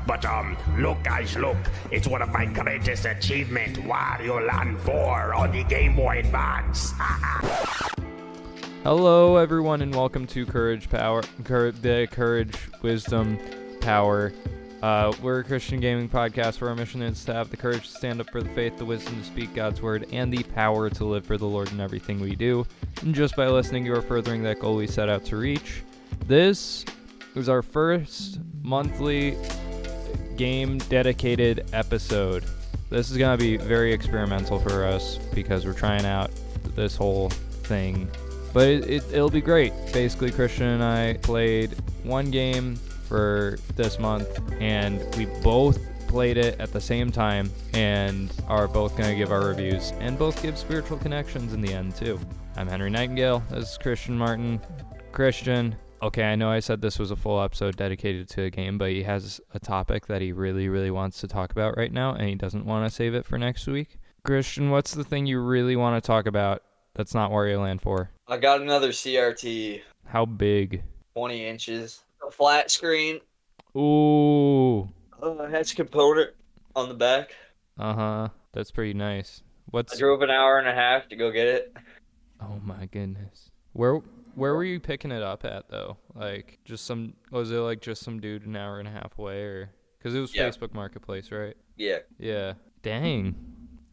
But look guys, look. It's one of my greatest achievements, Wario Land 4 on the Game Boy Advance. Hello everyone and welcome to Courage, Wisdom, Power. We're a Christian gaming podcast where our mission is to have the courage to stand up for the faith, the wisdom to speak God's word, and the power to live for the Lord in everything we do. And just by listening, you are furthering that goal we set out to reach. This is our first monthly game-dedicated episode. This is going to be very experimental for us because we're trying out this whole thing. But it'll be great. Basically, Christian and I played one game for this month, and we both played it at the same time and are both going to give our reviews and both give spiritual connections in the end, too. I'm Henry Nightingale. This is Christian Martin. Christian, okay, I know I said this was a full episode dedicated to a game, but he has a topic that he really, really wants to talk about right now, and he doesn't want to save it for next week. Christian, what's the thing you really want to talk about that's not Wario Land 4? I got another CRT. How big? 20 inches. A flat screen. Ooh. It has a component on the back. Uh-huh. That's pretty nice. I drove an hour and a half to go get it. Oh my goodness. Where were you picking it up at though? Like was it like just some dude an hour and a half away, or because it was Facebook Marketplace, right? Yeah. Yeah. Dang.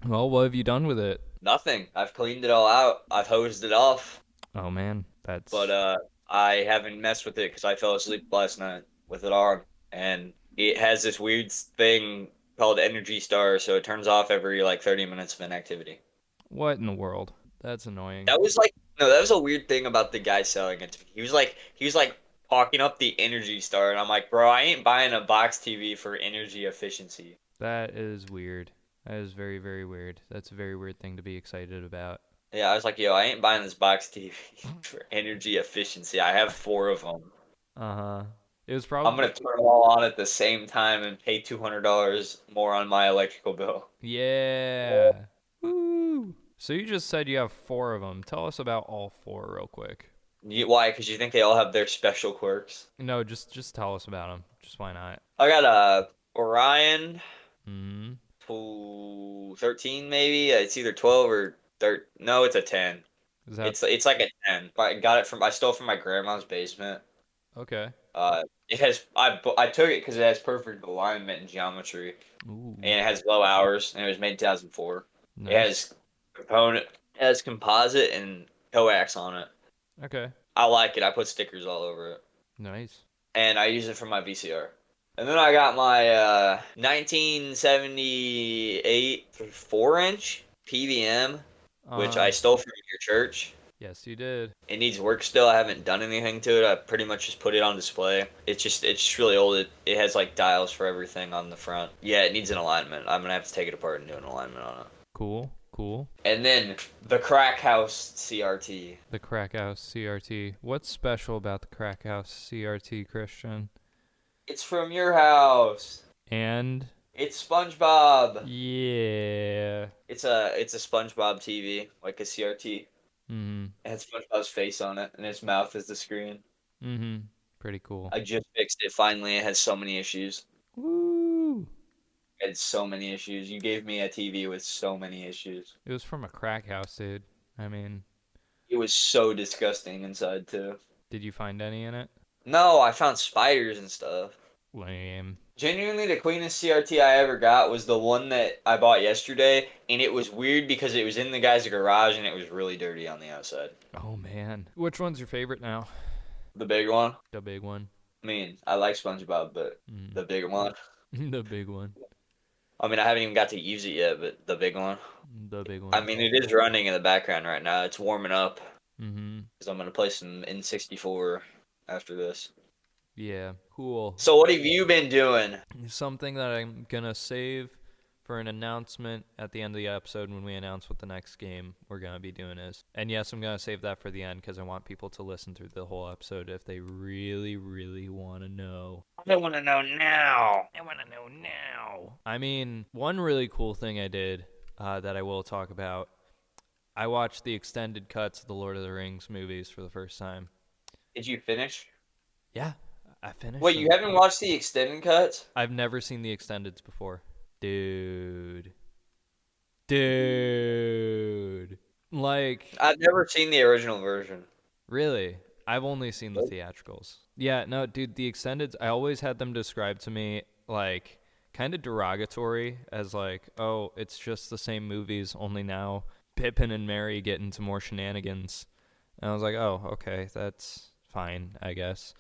Well, what have you done with it? Nothing. I've cleaned it all out. I've hosed it off. Oh man, But I haven't messed with it because I fell asleep last night with it on, and it has this weird thing called Energy Star, so it turns off every like 30 minutes of inactivity. What in the world? That's annoying. That was a weird thing about the guy selling it to me. He was like talking up the Energy Star, and I'm like, bro, I ain't buying a box TV for energy efficiency. That is weird. That is very, very weird. That's a very weird thing to be excited about. Yeah, I was like, yo, I ain't buying this box TV for energy efficiency. I have 4 of them. Uh-huh. It was probably... I'm going to turn them all on at the same time and pay $200 more on my electrical bill. Yeah. Woo. So you just said you have 4 of them. Tell us about all 4 real quick. Why? Because you think they all have their special quirks? No, just tell us about them. Just why not? I got Orion. Mm-hmm. 13 maybe. It's either 12 or 13. No, it's a 10. It's like a 10. I stole it from my grandma's basement. Okay. It has I took it because it has perfect alignment and geometry. Ooh. And it has low hours, and it was made in 2004. Nice. It has composite and coax on it. Okay. I like it. I put stickers all over it. Nice. And I use it for my VCR. And then I got my 1978 4-inch PVM, which I stole from your church. Yes, you did. It needs work still. I haven't done anything to it. I pretty much just put it on display. It's just really old. It has like dials for everything on the front. Yeah, it needs an alignment. I'm gonna have to take it apart and do an alignment on it. Cool. And then the Crack House CRT. The Crack House CRT. What's special about the Crack House CRT, Christian? It's from your house. And? It's SpongeBob. Yeah. It's a SpongeBob TV, like a CRT. Mm-hmm. It has SpongeBob's face on it, and his mouth is the screen. Mm-hmm. Pretty cool. I just fixed it finally. It has so many issues. Woo! It had so many issues. You gave me a TV with so many issues. It was from a crack house, dude. I mean... It was so disgusting inside, too. Did you find any in it? No, I found spiders and stuff. Lame. Genuinely, the cleanest CRT I ever got was the one that I bought yesterday, and it was weird because it was in the guy's garage and it was really dirty on the outside. Oh, man. Which one's your favorite now? The big one? The big one. I mean, I like SpongeBob, but the big one. The big one. I mean, I haven't even got to use it yet, but the big one. The big one. I mean, it is running in the background right now. It's warming up. Mm-hmm. Because I'm going to play some N64 after this. Yeah, cool. So what have you been doing? Something that I'm going to save for an announcement at the end of the episode when we announce what the next game we're going to be doing is. And yes, I'm going to save that for the end because I want people to listen through the whole episode if they really, really want to know. I want to know now. I mean, one really cool thing I did that I will talk about, I watched the extended cuts of the Lord of the Rings movies for the first time. Did you finish? Yeah. I finished. Wait, you haven't watched the extended cuts? I've never seen the extendeds before. Dude. Like, I've never seen the original version. really? I've only seen the theatricals. Yeah, no, dude, the extendeds, I always had them described to me like kind of derogatory as like, oh, it's just the same movies, only now Pippin and Mary get into more shenanigans. And I was like, oh, okay, that's fine, I guess.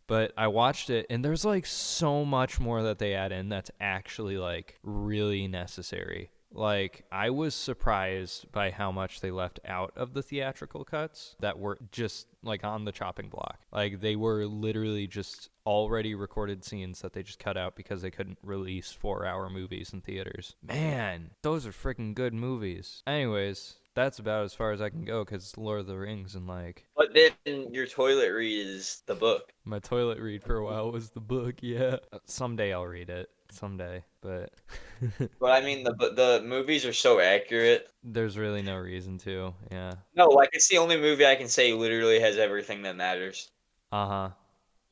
But I watched it, and there's like so much more that they add in that's actually like really necessary. Like, I was surprised by how much they left out of the theatrical cuts that were just like on the chopping block. Like, they were literally just already recorded scenes that they just cut out because they couldn't release 4-hour movies in theaters. Man, those are freaking good movies. Anyways, that's about as far as I can go because it's Lord of the Rings and like... But then your toilet read is the book. My toilet read for a while was the book, yeah. Someday I'll read it. Someday, but... But I mean, the movies are so accurate. There's really no reason to, yeah. No, like, it's the only movie I can say literally has everything that matters. Uh-huh.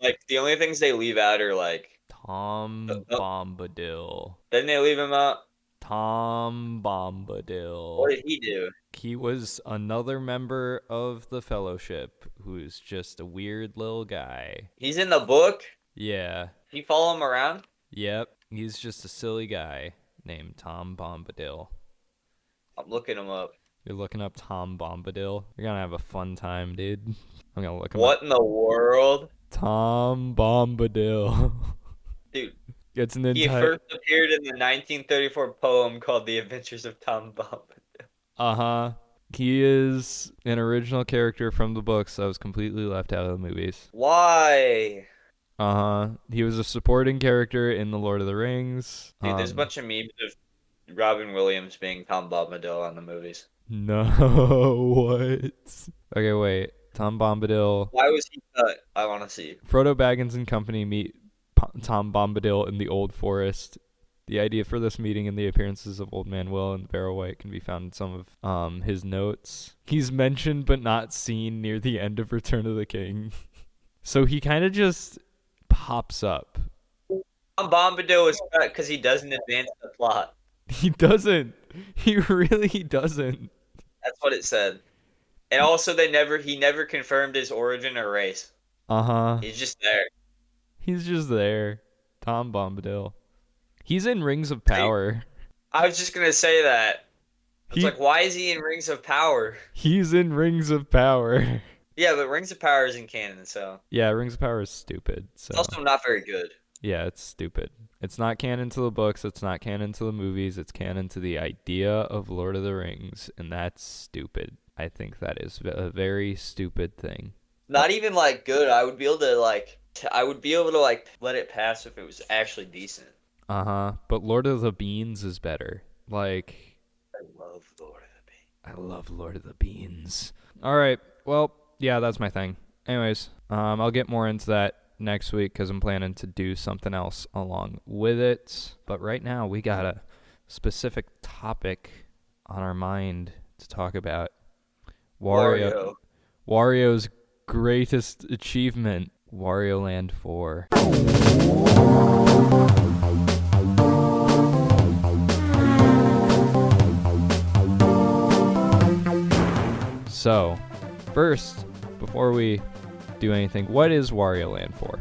Like, the only things they leave out are, like... Tom Bombadil. Didn't they leave him out? Tom Bombadil. What did he do? He was another member of the Fellowship who's just a weird little guy. He's in the book? Yeah. You follow him around? Yep. He's just a silly guy named Tom Bombadil. I'm looking him up. You're looking up Tom Bombadil? You're gonna have a fun time, dude. I'm gonna look him up. What in the world? Tom Bombadil. Dude, It's an he entire... first appeared in the 1934 poem called The Adventures of Tom Bombadil. Uh-huh. He is an original character from the books that was completely left out of the movies. Why? Uh-huh. He was a supporting character in The Lord of the Rings. Dude, there's a bunch of memes of Robin Williams being Tom Bombadil on the movies. No, what? Okay, wait. Tom Bombadil. Why was he cut? I want to see. Frodo Baggins and company meet Tom Bombadil in the Old Forest. The idea for this meeting and the appearances of Old Man Will and the Barrow Wight can be found in some of his notes. He's mentioned but not seen near the end of Return of the King. So he kind of just pops up. Tom Bombadil was cut because he doesn't advance the plot. He doesn't. He really doesn't. That's what it said. And also, he never confirmed his origin or race. Uh-huh. He's just there. He's just there. Tom Bombadil. He's in Rings of Power. I was just gonna say that. It's like, why is he in Rings of Power? He's in Rings of Power. Yeah, but Rings of Power isn't canon, so. Yeah, Rings of Power is stupid. So. It's also not very good. Yeah, it's stupid. It's not canon to the books. It's not canon to the movies. It's canon to the idea of Lord of the Rings, and that's stupid. I think that is a very stupid thing. Not even like good. I would be able to let it pass if it was actually decent. Uh-huh. But Lord of the Beans is better. Like, I love Lord of the Beans. I love Lord of the Beans. All right. Well, yeah, that's my thing. Anyways, I'll get more into that next week because I'm planning to do something else along with it. But right now, we got a specific topic on our mind to talk about. Wario's greatest achievement, Wario Land 4. So, first, before we do anything, what is Wario Land 4?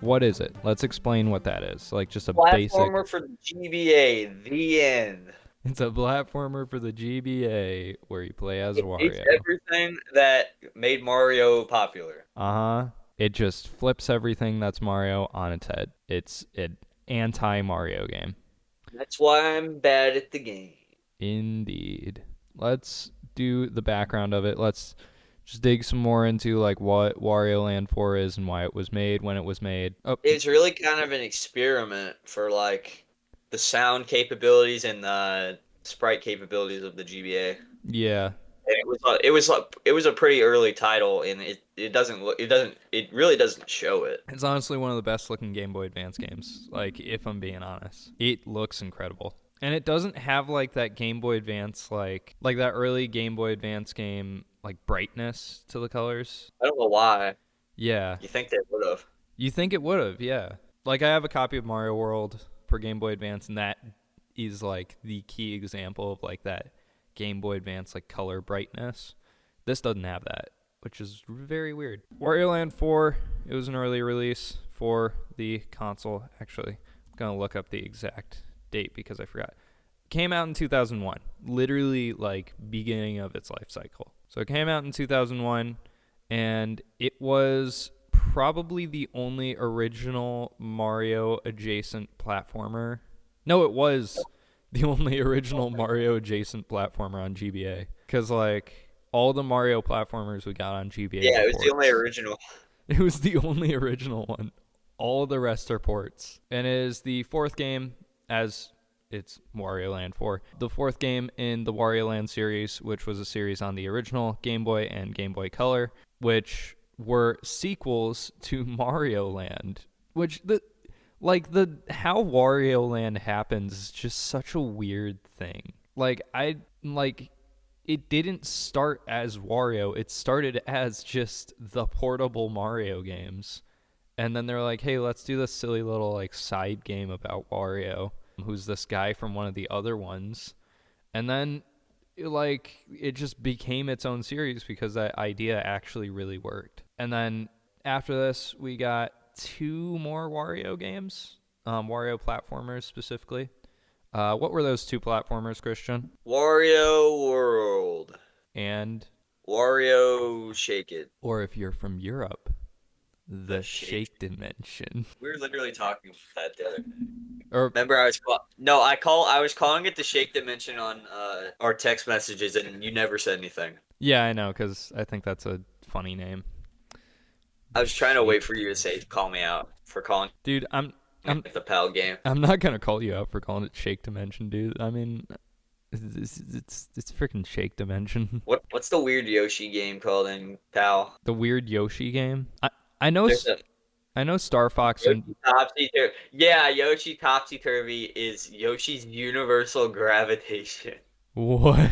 What is it? Let's explain what that is. Like just a basic... Platformer for the GBA, the end. It's a platformer for the GBA where you play as Wario. It's everything that made Mario popular. Uh-huh. It just flips everything that's Mario on its head. It's an anti-Mario game. That's why I'm bad at the game. Indeed. Let's do the background of it. Let's just dig some more into like what Wario Land 4 is and why it was made, when it was made. Oh. It's really kind of an experiment for like the sound capabilities and the sprite capabilities of the GBA. Yeah. And it was a pretty early title, and it really doesn't show it. It's honestly one of the best looking Game Boy Advance games. Like, if I'm being honest, it looks incredible, and it doesn't have like that Game Boy Advance like that early Game Boy Advance game like brightness to the colors. I don't know why. Yeah. You think they would have? You think it would have, yeah. Like, I have a copy of Mario World for Game Boy Advance, and that is, like, the key example of, like, that Game Boy Advance, like, color brightness. This doesn't have that, which is very weird. Wario Land 4, it was an early release for the console. Actually, I'm going to look up the exact date because I forgot. Came out in 2001, literally, like, beginning of its life cycle. So it came out in 2001, and it was probably the only original Mario adjacent platformer. No, it was the only original Mario adjacent platformer on GBA. Because, like, all the Mario platformers we got on GBA. Yeah, it was the only original. It was the only original one. All the rest are ports. And it is the fourth game, as it's Wario Land 4. The fourth game in the Wario Land series, which was a series on the original Game Boy and Game Boy Color, which were sequels to Mario Land, which how Wario Land happens is just such a weird thing. It didn't start as Wario, it started as just the portable Mario games. And then they're like, hey, let's do this silly little like side game about Wario, who's this guy from one of the other ones. And then it just became its own series because that idea actually really worked. And then after this, we got 2 more Wario games, Wario platformers specifically. What were those 2 platformers, Christian? Wario World. And Wario Shake It. Or if you're from Europe, the Shake Dimension. We were literally talking about that the other day. Or remember, I was calling it the Shake Dimension on our text messages, and you never said anything. Yeah, I know, because I think that's a funny name. I was trying to wait for you to call me out for calling. Dude, I'm the PAL game. I'm not gonna call you out for calling it Shake Dimension, dude. I mean, it's freaking Shake Dimension. What's the weird Yoshi game called in PAL? The weird Yoshi game. I know Star Fox and Yoshi Topsy Turvy is Yoshi's Universal Gravitation. What?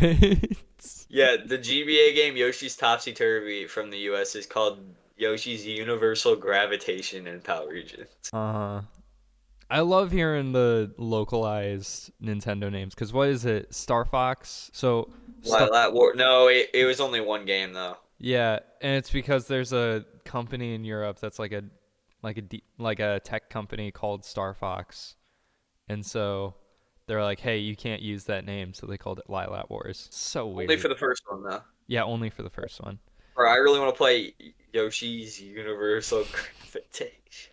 Yeah, the GBA game Yoshi's Topsy Turvy from the US is called Yoshi's Universal Gravitation in PAL regions. I love hearing the localized Nintendo names, because what is it? Star Fox? So No, it was only one game though. Yeah, and it's because there's a company in Europe that's like a tech company called Star Fox, and so they're like, hey, you can't use that name, so they called it Lilat Wars. So weird. Only for the first one though. Yeah, only for the first one. Bro, I really want to play Yoshi's Universal Gravitation.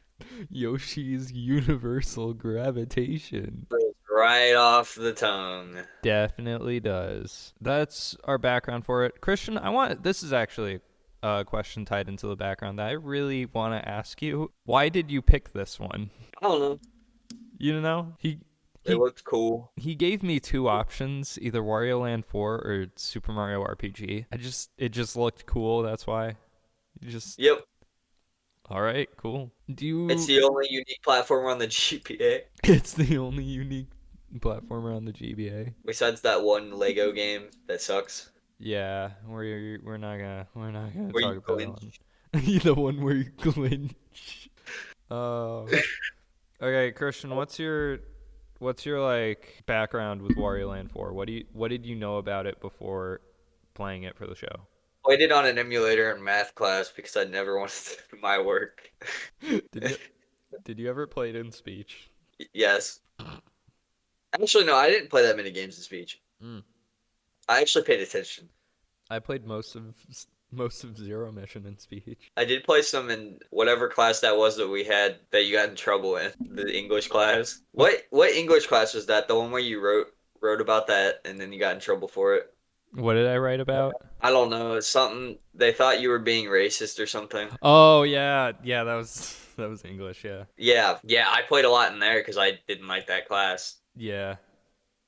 Yoshi's Universal Gravitation. Right off the tongue. Definitely does. That's our background for it. Christian, this is actually a question tied into the background that I really want to ask you. Why did you pick this one? I don't know. You know? It looked cool. He gave me 2 options, either Wario Land 4 or Super Mario RPG. It just looked cool, that's why. Yep. All right, cool. It's the only unique platformer on the GBA. It's the only unique platformer on the GBA. Besides that one Lego game that sucks. Yeah, we're not gonna where talk about that one. The one where you glitch. Okay, Christian, what's your like background with Wario Land 4? What did you know about it before playing it for the show? I did on an emulator in math class because I never wanted to do my work. Did you ever play it in speech? Yes. Actually, no, I didn't play that many games in speech. I actually paid attention. I played most of Zero Mission in speech. I did play some in whatever class that was that we had that you got in trouble in, the English class. What English class was that? The one where you wrote about that and then you got in trouble for it? What did I write about? I don't know. It's something they thought you were being racist or something. Oh yeah, that was English. Yeah. I played a lot in there because I didn't like that class. Yeah,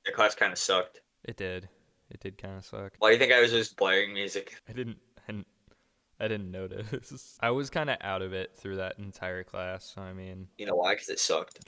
that class kind of sucked. It did kind of suck. Why do you think I was just blaring music? I didn't notice. I was kind of out of it through that entire class. So, I mean, you know why? Because it sucked.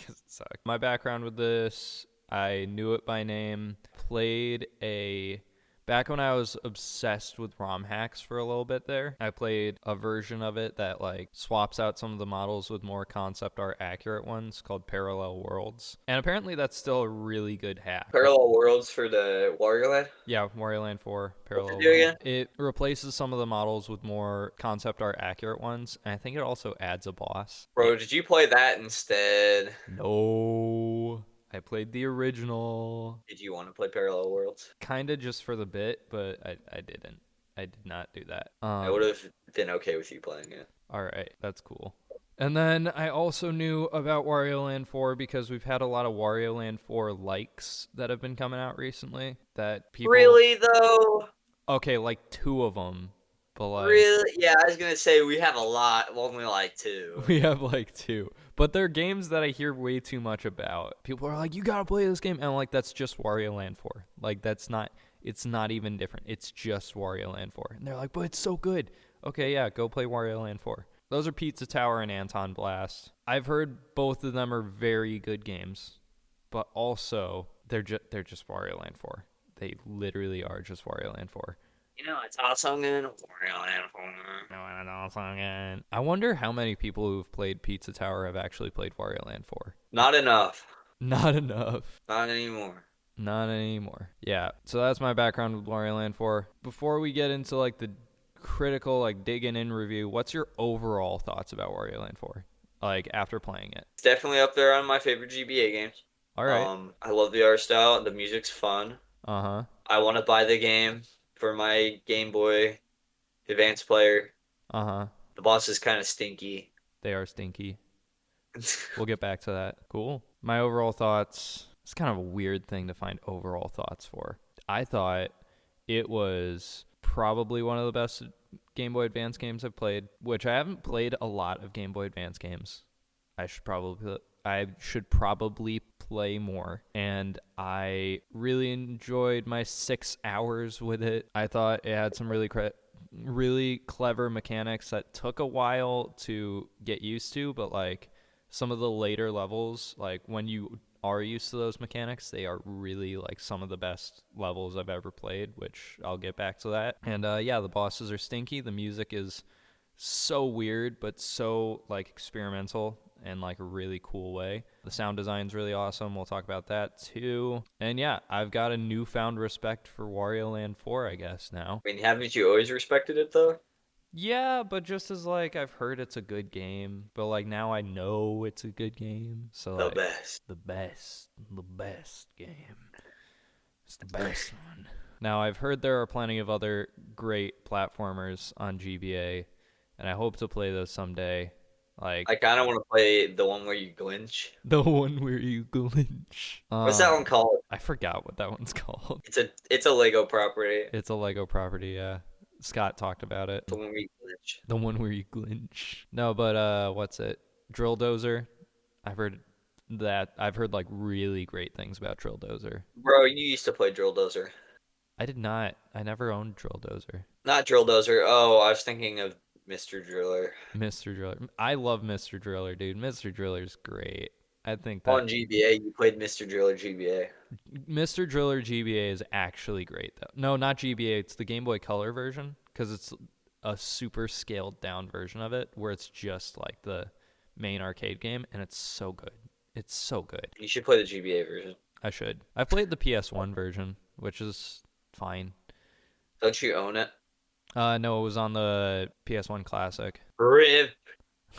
My background with this, I knew it by name. Played a Back when I was obsessed with ROM hacks for a little bit there, I played a version of it that like swaps out some of the models with more concept art accurate ones called Parallel Worlds. And apparently that's still a really good hack. Parallel Worlds for the Wario Land? Yeah, Wario Land 4 Parallel What's it do again? Worlds. It replaces some of the models with more concept art accurate ones, and I think it also adds a boss. Bro, did you play that instead? No. I played the original. Did you want to play Parallel Worlds? Kind of just for the bit, but I didn't. I did not do that. I would have been okay with you playing it. All right, that's cool. And then I also knew about Wario Land 4 because we've had a lot of Wario Land 4 likes that have been coming out recently. That people Really though? Okay, like 2 of them. But like Really? Yeah, I was gonna say we have a lot. Only like 2. we have like 2. But they're games that I hear way too much about. People are like, you gotta play this game. And I'm like, that's just Wario Land 4. Like, it's not even different. It's just Wario Land 4. And they're like, but it's so good. Okay, yeah, go play Wario Land 4. Those are Pizza Tower and Anton Blast. I've heard both of them are very good games. But also, they're just Wario Land 4. They literally are just Wario Land 4. You know, it's awesome in Wario Land 4. I wonder how many people who've played Pizza Tower have actually played Wario Land 4. Not enough. Not enough. Not anymore. Not anymore. Yeah, so that's my background with Wario Land 4. Before we get into like the critical, like digging in review, what's your overall thoughts about Wario Land 4? Like after playing it? It's definitely up there on my favorite GBA games. All right. I love the art style. The music's fun. Uh-huh. I want to buy the game for my Game Boy Advance player. Uh-huh. The boss is kind of stinky. They are stinky. We'll get back to that. Cool. My overall thoughts. It's kind of a weird thing to find overall thoughts for. I thought it was probably one of the best Game Boy Advance games I've played, which I haven't played a lot of Game Boy Advance games. I should probably play more. And I really enjoyed my 6 hours with it. I thought it had some really clever mechanics that took a while to get used to, but like some of the later levels, like when you are used to those mechanics, they are really like some of the best levels I've ever played, which I'll get back to that. And yeah, the bosses are stinky. The music is so weird, but so like experimental in like a really cool way. The sound design's really awesome. We'll talk about that too. And yeah, I've got a newfound respect for Wario Land 4, I guess, now. I mean, haven't you always respected it though? Yeah, but just as like I've heard it's a good game, but like now I know it's a good game. So The like, best. the best game. It's the best one. Now I've heard there are plenty of other great platformers on GBA, and I hope to play those someday. Like I kind of want to play the one where you glitch. the one where you glitch. What's that one called? I forgot what that one's called. It's a Lego property. It's a Lego property, yeah. Scott talked about it. The one where you glitch. The one where you glitch. No, but what's it? Drill Dozer. I've heard like really great things about Drill Dozer. Bro, you used to play Drill Dozer. I did not. I never owned Drill Dozer. Not Drill Dozer. Oh, I was thinking of Mr. Driller. Mr. Driller. I love Mr. Driller, dude. Mr. Driller's great. I think that On GBA, you played Mr. Driller GBA. Mr. Driller GBA is actually great though. No, not GBA. It's the Game Boy Color version because it's a super scaled down version of it where it's just like the main arcade game, and it's so good. It's so good. You should play the GBA version. I should. I played the PS1 version, which is fine. Don't you own it? No, it was on the PS1 Classic. RIP.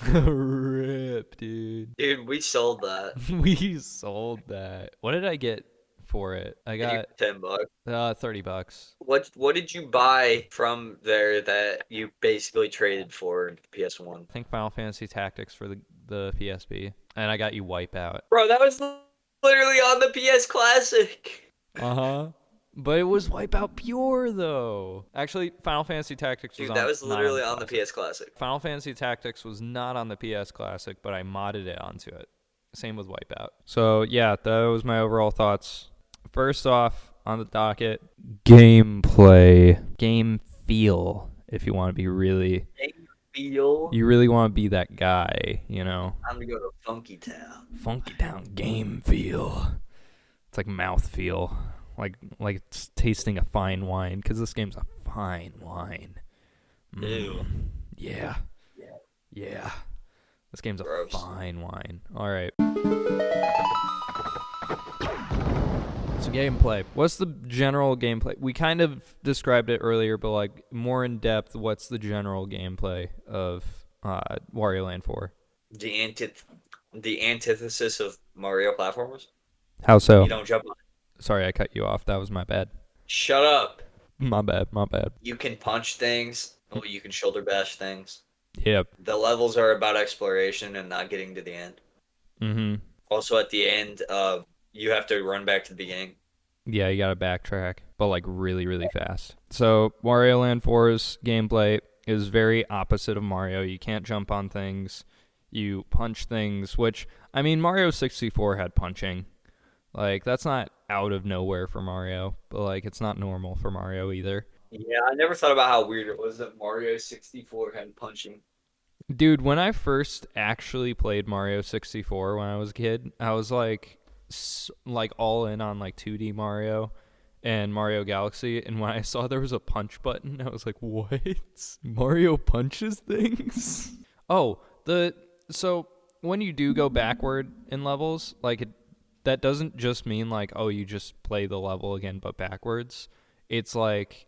Rip, dude. Dude, we sold that. We sold that. What did I get for it? I got $10. $30. What did you buy from there that you basically traded for PS1? I think Final Fantasy Tactics for the PSP, and I got you Wipeout. Bro, that was literally on the PS Classic. Uh-huh. But it was Wipeout Pure, though. Actually, Final Fantasy Tactics was Dude, that was not literally on the PS Classic. Final Fantasy Tactics was not on the PS Classic, but I modded it onto it. Same with Wipeout. So, yeah, that was my overall thoughts. First off, on the docket, gameplay. Game feel, if you want to be really... Game feel? You really want to be that guy, you know? I'm going to go to Funky Town. Funky Town game feel. It's like mouth feel. like it's tasting a fine wine, because this game's a fine wine. Ew. Yeah. Yeah. This game's Gross. a fine wine. All right. So gameplay. What's the general gameplay? We kind of described it earlier, but like more in depth, what's the general gameplay of Wario Land 4? The antithesis of Mario platformers. How so? You don't jump on it. Sorry, I cut you off. That was my bad. Shut up. My bad. You can punch things. Or you can shoulder bash things. Yep. The levels are about exploration and not getting to the end. Mm-hmm. Also, at the end, you have to run back to the beginning. Yeah, you gotta backtrack, but like really, really fast. So Wario Land 4's gameplay is very opposite of Mario. You can't jump on things. You punch things, which, I mean, Mario 64 had punching. Like, that's not out of nowhere for Mario, but like, it's not normal for Mario either. Yeah, I never thought about how weird it was that Mario 64 had punching. Dude, when I first actually played Mario 64 when I was a kid, I was like all in on like 2D Mario and Mario Galaxy, and when I saw there was a punch button, I was like, what? Mario punches things? So when you do go backward in levels, like that doesn't just mean like, oh, you just play the level again but backwards. It's like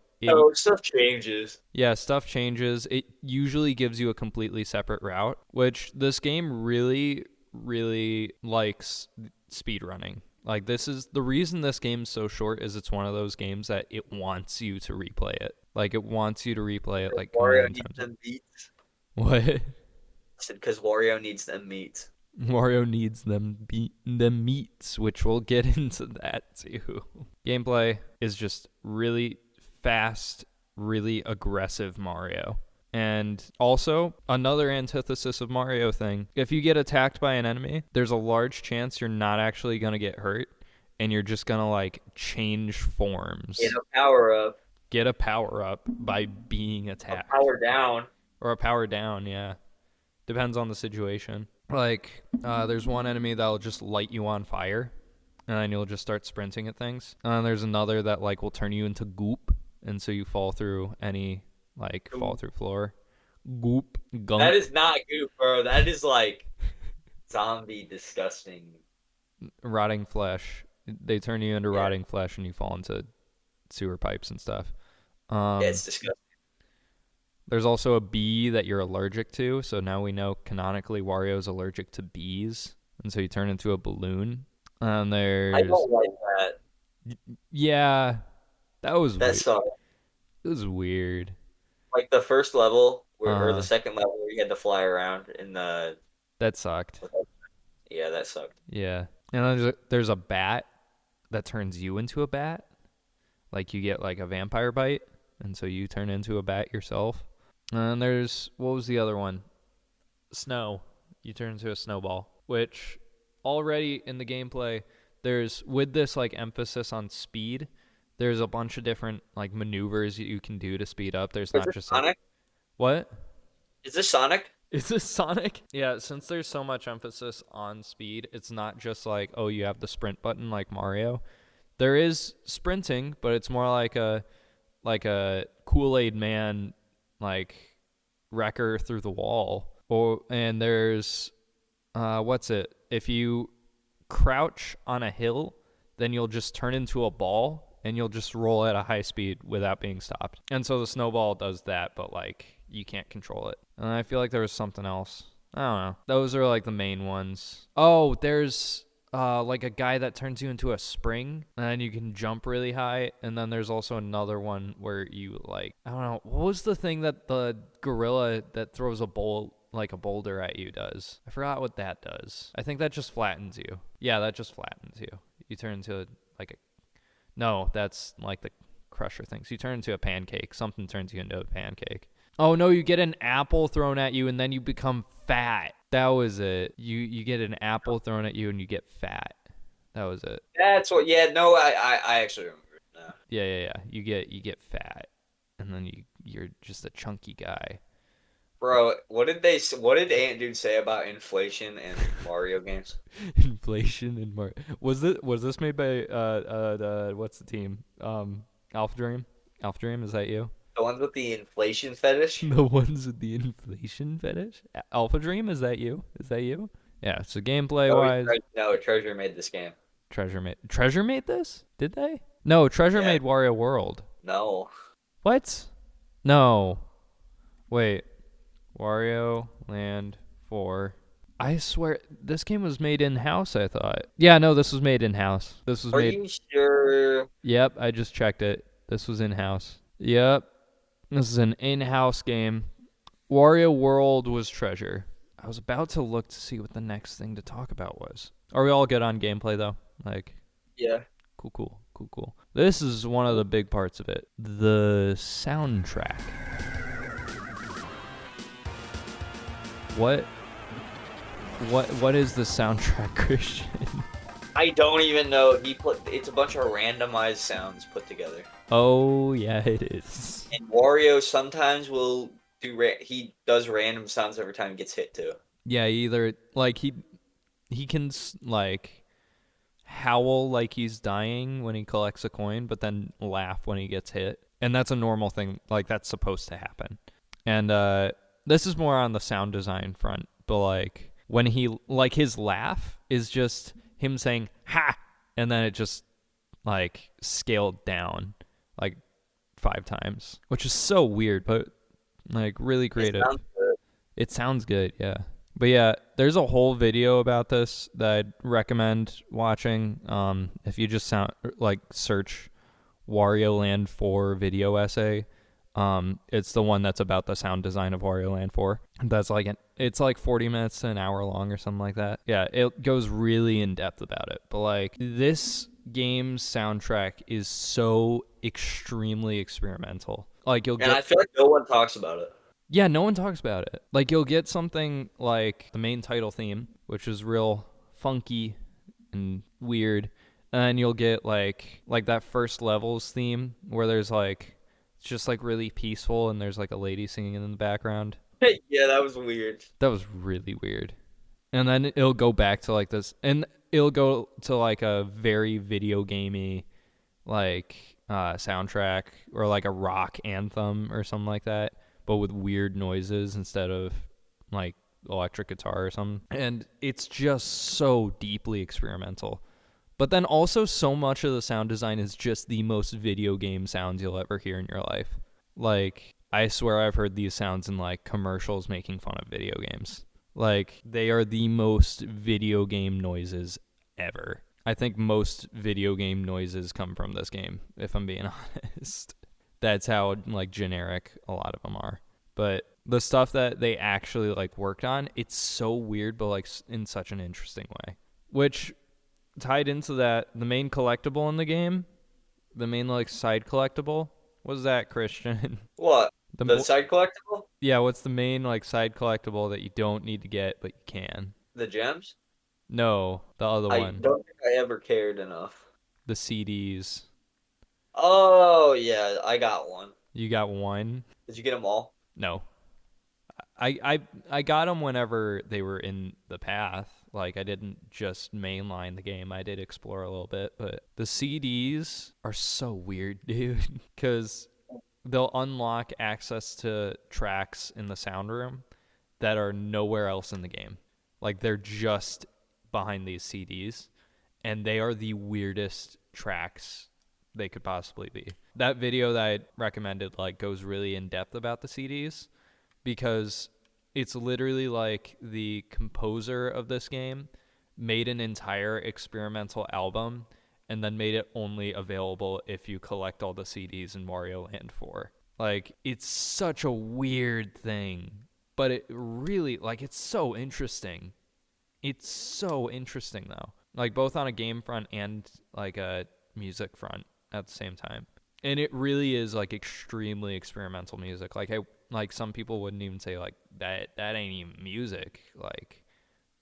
Stuff changes. Yeah, stuff changes. It usually gives you a completely separate route, which this game really, really likes speedrunning. Like, this is the reason this game's so short is it's one of those games that it wants you to replay it. Like, it wants you to replay it like Wario million needs times. them beats. What? I said because Wario needs them meats. Wario needs them meats, which we'll get into that too. Gameplay is just really fast, really aggressive Mario. And also, another antithesis of Mario thing. If you get attacked by an enemy, there's a large chance you're not actually going to get hurt, and you're just going to, like, change forms. Get a power-up. Get a power-up by being attacked. A power down. Or a power down, yeah. Depends on the situation. Like, there's one enemy that'll just light you on fire, and then you'll just start sprinting at things. And there's another that, like, will turn you into goop, and so you fall through any, like, fall through floor. Goop. Gunk. That is not goop, bro. That is, like, zombie disgusting. Rotting flesh. They turn you into rotting flesh, and you fall into sewer pipes and stuff. Yeah, it's disgusting. There's also a bee that you're allergic to, so now we know canonically Wario's allergic to bees, and so you turn into a balloon. And there's... I don't like that. Yeah, that was weird. Sucked. It was weird. Like the first level, or the second level, where you had to fly around in the... That sucked. Yeah, that sucked. Yeah. And then there's a bat that turns you into a bat. Like, you get, like, a vampire bite, and so you turn into a bat yourself. And there's... What was the other one? Snow. You turn into a snowball. Which, already in the gameplay, there's... With this, like, emphasis on speed... There's a bunch of different, like, maneuvers you can do to speed up. There's not just Sonic? Like, what? Is this Sonic? Is this Sonic? Yeah, since there's so much emphasis on speed, it's not just like, oh, you have the sprint button like Mario. There is sprinting, but it's more like a Kool-Aid man, like, wrecker through the wall. And there's what's it? If you crouch on a hill, then you'll just turn into a ball. And you'll just roll at a high speed without being stopped. And so the snowball does that, but, like, you can't control it. And I feel like there was something else. I don't know. Those are, like, the main ones. Oh, there's, like, a guy that turns you into a spring, and then you can jump really high. And then there's also another one where you, like, I don't know. What was the thing that the gorilla that throws a boulder at you does? I forgot what that does. I think that just flattens you. Yeah, that just flattens you. You turn into, like, a... No, that's like the crusher things. You turn into a pancake. Something turns you into a pancake. Oh, no, you get an apple thrown at you, and then you become fat. That was it. You get an apple thrown at you, and you get fat. That was it. That's what... Yeah, no, I actually remember it now. Yeah. You get fat, and then you're just a chunky guy. Bro, what did Ant Dude say about inflation and Mario games? Inflation and was this made by what's the team? Alpha Dream? Alpha Dream, is that you? The ones with the inflation fetish? The ones with the inflation fetish? Alpha Dream, is that you? Is that you? Yeah, so gameplay wise, No, Treasure made this game. Treasure made this? Did they? No, Treasure Yeah. made Wario World. No. What? No. Wait. Wario Land 4. I swear this game was made in-house, I thought. Yeah, no, this was made in-house. This was Are made you sure? Yep, I just checked it. This was in-house. Yep. This is an in-house game. Wario World was Treasure. I was about to look to see what the next thing to talk about was. Are we all good on gameplay though? Like, Yeah. cool. This is one of the big parts of it. The soundtrack. What is the soundtrack, Christian? I don't even know. It's a bunch of randomized sounds put together. Oh yeah, it is. And Wario sometimes will he does random sounds every time he gets hit too. Yeah, either like he can like howl like he's dying when he collects a coin, but then laugh when he gets hit, and that's a normal thing. Like that's supposed to happen. And this is more on the sound design front, but like when he like his laugh is just him saying "ha," and then it just like scaled down like 5 times, which is so weird, but like really creative. It sounds good, yeah. But yeah, there's a whole video about this that I'd recommend watching. If you just search Wario Land 4 video essay, it's the one that's about the sound design of Wario Land 4. That's it's like 40 minutes to an hour long or something like that. Yeah, it goes really in depth about it. But like this game's soundtrack is so extremely experimental. Like I feel like no one talks about it. Yeah, no one talks about it. Like you'll get something like the main title theme, which is real funky and weird, and then you'll get like that first levels theme where there's like it's just like really peaceful and there's like a lady singing in the background. Yeah, that was weird. That was really weird. And then it'll go back to like this, and it'll go to like a very video gamey like soundtrack or like a rock anthem or something like that, but with weird noises instead of like electric guitar or something. And it's just so deeply experimental. But then also so much of the sound design is just the most video game sounds you'll ever hear in your life. Like, I swear I've heard these sounds in like commercials making fun of video games. Like, they are the most video game noises ever. I think most video game noises come from this game, if I'm being honest. That's how like generic a lot of them are. But the stuff that they actually like worked on, it's so weird, but like in such an interesting way. Which tied into that, the main collectible in the game, the main like side collectible, what's that, Christian? What? The side collectible? Yeah, what's the main like side collectible that you don't need to get but you can? The gems? No, the other one. I don't think I ever cared enough. The CDs. Oh yeah, I got one. You got one? Did you get them all? No. I got them whenever they were in the path. Like, I didn't just mainline the game. I did explore a little bit. But the CDs are so weird, dude. Because they'll unlock access to tracks in the sound room that are nowhere else in the game. Like, they're just behind these CDs. And they are the weirdest tracks they could possibly be. That video that I recommended like goes really in depth about the CDs because it's literally like the composer of this game made an entire experimental album and then made it only available if you collect all the CDs in Wario Land 4. Like, it's such a weird thing, but it really, like, it's so interesting. It's so interesting though. Like, both on a game front and like a music front at the same time. And it really is like extremely experimental music. Like some people wouldn't even say like that ain't even music. Like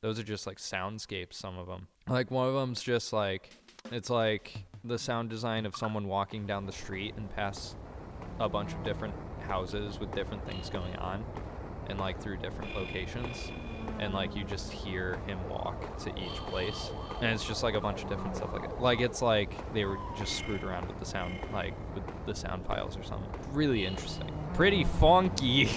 those are just like soundscapes, some of them. Like one of them's just like it's like the sound design of someone walking down the street and past a bunch of different houses with different things going on. and like through different locations, and like you just hear him walk to each place, and it's just like a bunch of different stuff like it. Like it's like they were just screwed around with the sound, like with the sound files or something. Really interesting. Pretty funky.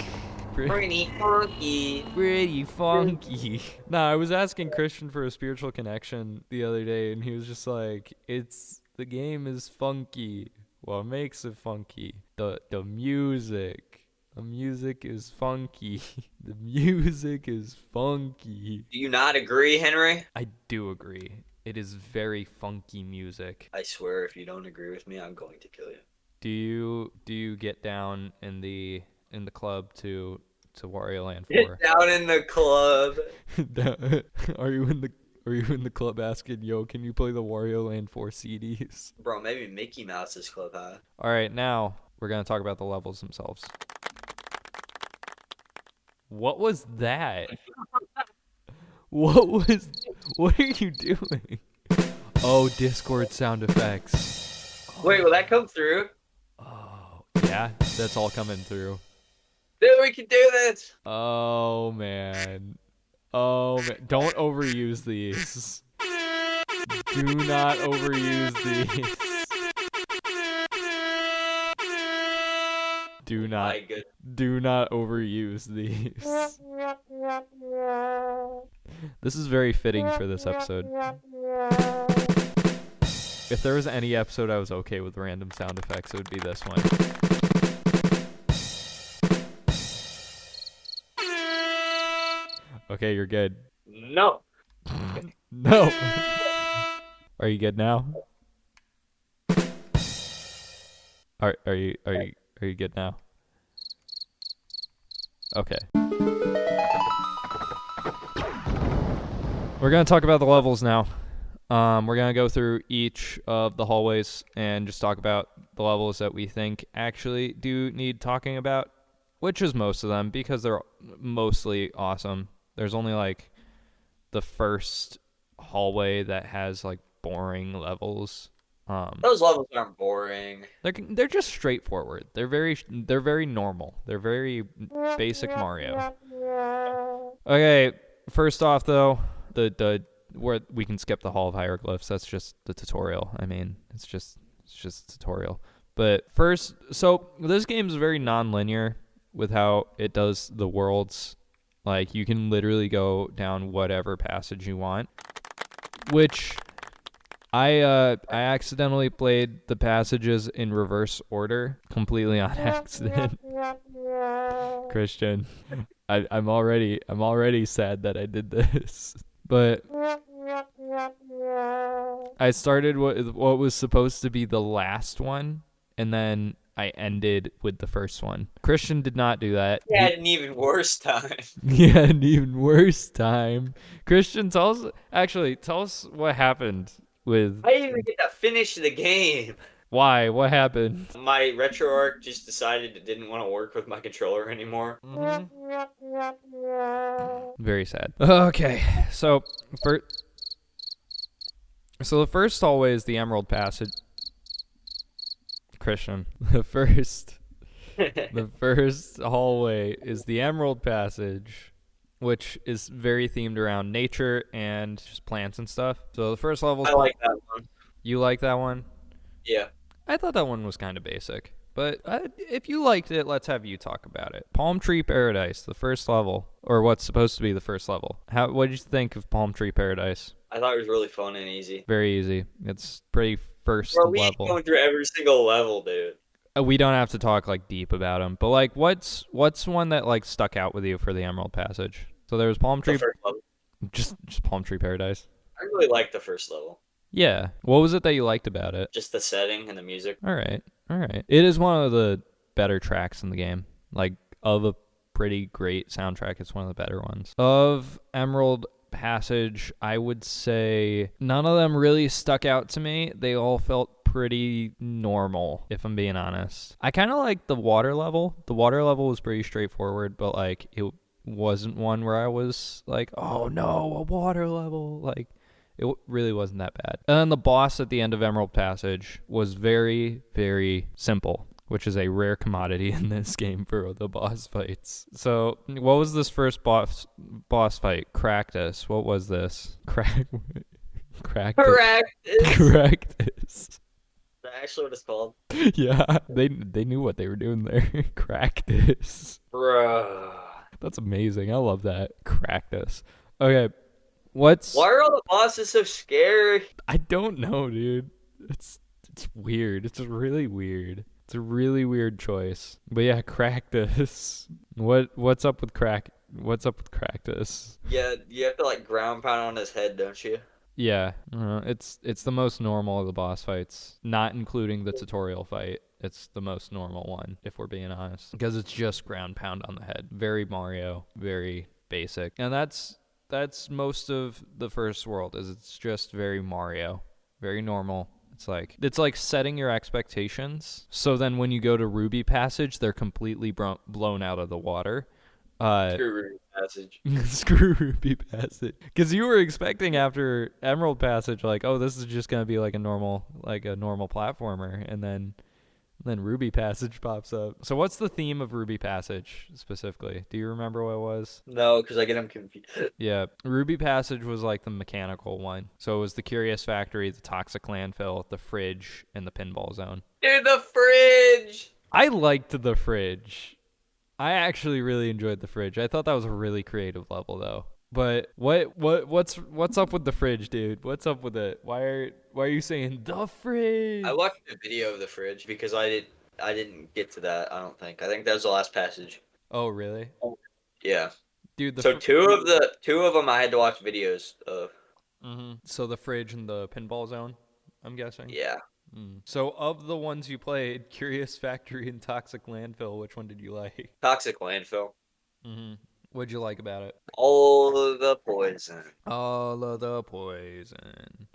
Pretty funky. Pretty funky. Nah, I was asking Christian for a spiritual connection the other day, and he was just like, the game is funky. What makes it funky? The music. The music is funky. The music is funky. Do you not agree, Henry? I do agree. It is very funky music. I swear, if you don't agree with me, I'm going to kill you. Do you get down in the club to Wario Land 4? Get down in the club. Are you in the club asking, yo, can you play the Wario Land 4 CDs? Bro, maybe Mickey Mouse's club, huh? All right, now we're going to talk about the levels themselves. What was that? What are you doing? Oh, Discord sound effects. Wait, will that come through? Oh, yeah, that's all coming through. Dude, we can do this. Oh, man. Oh, man. Don't overuse these. Do not overuse these. Do not overuse these. This is very fitting for this episode. If there was any episode I was okay with random sound effects, it would be this one. Okay, you're good. No. No. Are you good now? Are you good now? Okay. We're going to talk about the levels now. We're going to go through each of the hallways and just talk about the levels that we think actually do need talking about, which is most of them because they're mostly awesome. There's only like the first hallway that has like boring levels. Those levels aren't boring. They're just straightforward. They're very normal. They're very basic Mario. Okay, first off though, the where we can skip the Hall of Hieroglyphs. That's just the tutorial. I mean, it's just a tutorial. But first, so this game is very non-linear with how it does the worlds. Like you can literally go down whatever passage you want, which I accidentally played the passages in reverse order, completely on accident. Christian, I'm already sad that I did this. But I started what was supposed to be the last one, and then I ended with the first one. Christian did not do that. He had an even worse time. He had an even worse time. Christian, tell us what happened with... I didn't even get to finish the game. Why? What happened? My RetroArch just decided it didn't want to work with my controller anymore. Mm-hmm. Very sad. Okay, so the first hallway is the Emerald Passage. Christian, the first hallway is the Emerald Passage, which is very themed around nature and just plants and stuff. So the first level. I like that one. You like that one? Yeah. I thought that one was kind of basic, but if you liked it, let's have you talk about it. Palm Tree Paradise, the first level, or what's supposed to be the first level. What did you think of Palm Tree Paradise? I thought it was really fun and easy. Very easy. It's pretty first Bro, we level. going through every single level, dude. We don't have to talk like deep about them, but like, what's one that like stuck out with you for the Emerald Passage? So there was Palm Tree, The first level. just Palm Tree Paradise. I really liked the first level. Yeah. What was it that you liked about it? Just the setting and the music. All right. It is one of the better tracks in the game. Like, of a pretty great soundtrack, it's one of the better ones. Of Emerald Passage, I would say none of them really stuck out to me. They all felt pretty normal, if I'm being honest. I kind of like the water level. The water level was pretty straightforward, but like it wasn't one where I was like, oh no, a water level. Like, it really wasn't that bad. And then the boss at the end of Emerald Passage was very, very simple, which is a rare commodity in this game for the boss fights. So, what was this first boss fight? Cractus. What was this? Cractus. Cractus. That's actually what it's called. Yeah, they knew what they were doing there. Cractus. Bruh. That's amazing. I love that. Cractus. Okay, why are all the bosses so scary? I don't know, dude. It's weird. It's really weird. It's a really weird choice. But yeah, Cractus. What's up with Cractus? Yeah, you have to like ground pound on his head, don't you? Yeah, it's the most normal of the boss fights, not including the tutorial fight. It's the most normal one, if we're being honest, because it's just ground pound on the head. Very Mario, very basic, and that's most of the first world. It's just very Mario, very normal. It's like setting your expectations, so then when you go to Ruby Passage, they're completely blown out of the water. Screw Ruby Passage. Screw Ruby Passage. Because you were expecting after Emerald Passage, like, oh, this is just gonna be like a normal platformer, and then Ruby Passage pops up. So what's the theme of Ruby Passage specifically? Do you remember what it was? No, because I get them confused. Yeah, Ruby Passage was like the mechanical one. So it was the Curious Factory, the Toxic Landfill, the Fridge, and the Pinball Zone. Dude, the fridge! I liked the Fridge. I actually really enjoyed the Fridge. I thought that was a really creative level, though. But what's up with the Fridge, dude? What's up with it? Why are you saying the Fridge? I watched a video of the fridge because I didn't get to that. I think that was the last passage. Oh, really? Yeah, dude. So two of them I had to watch videos of. Mm-hmm. So the Fridge and the Pinball Zone, I'm guessing. Yeah. So of the ones you played, Curious Factory and Toxic Landfill, which one did you like? Toxic Landfill. Mm-hmm. What'd you like about it? All of the poison. All of the poison.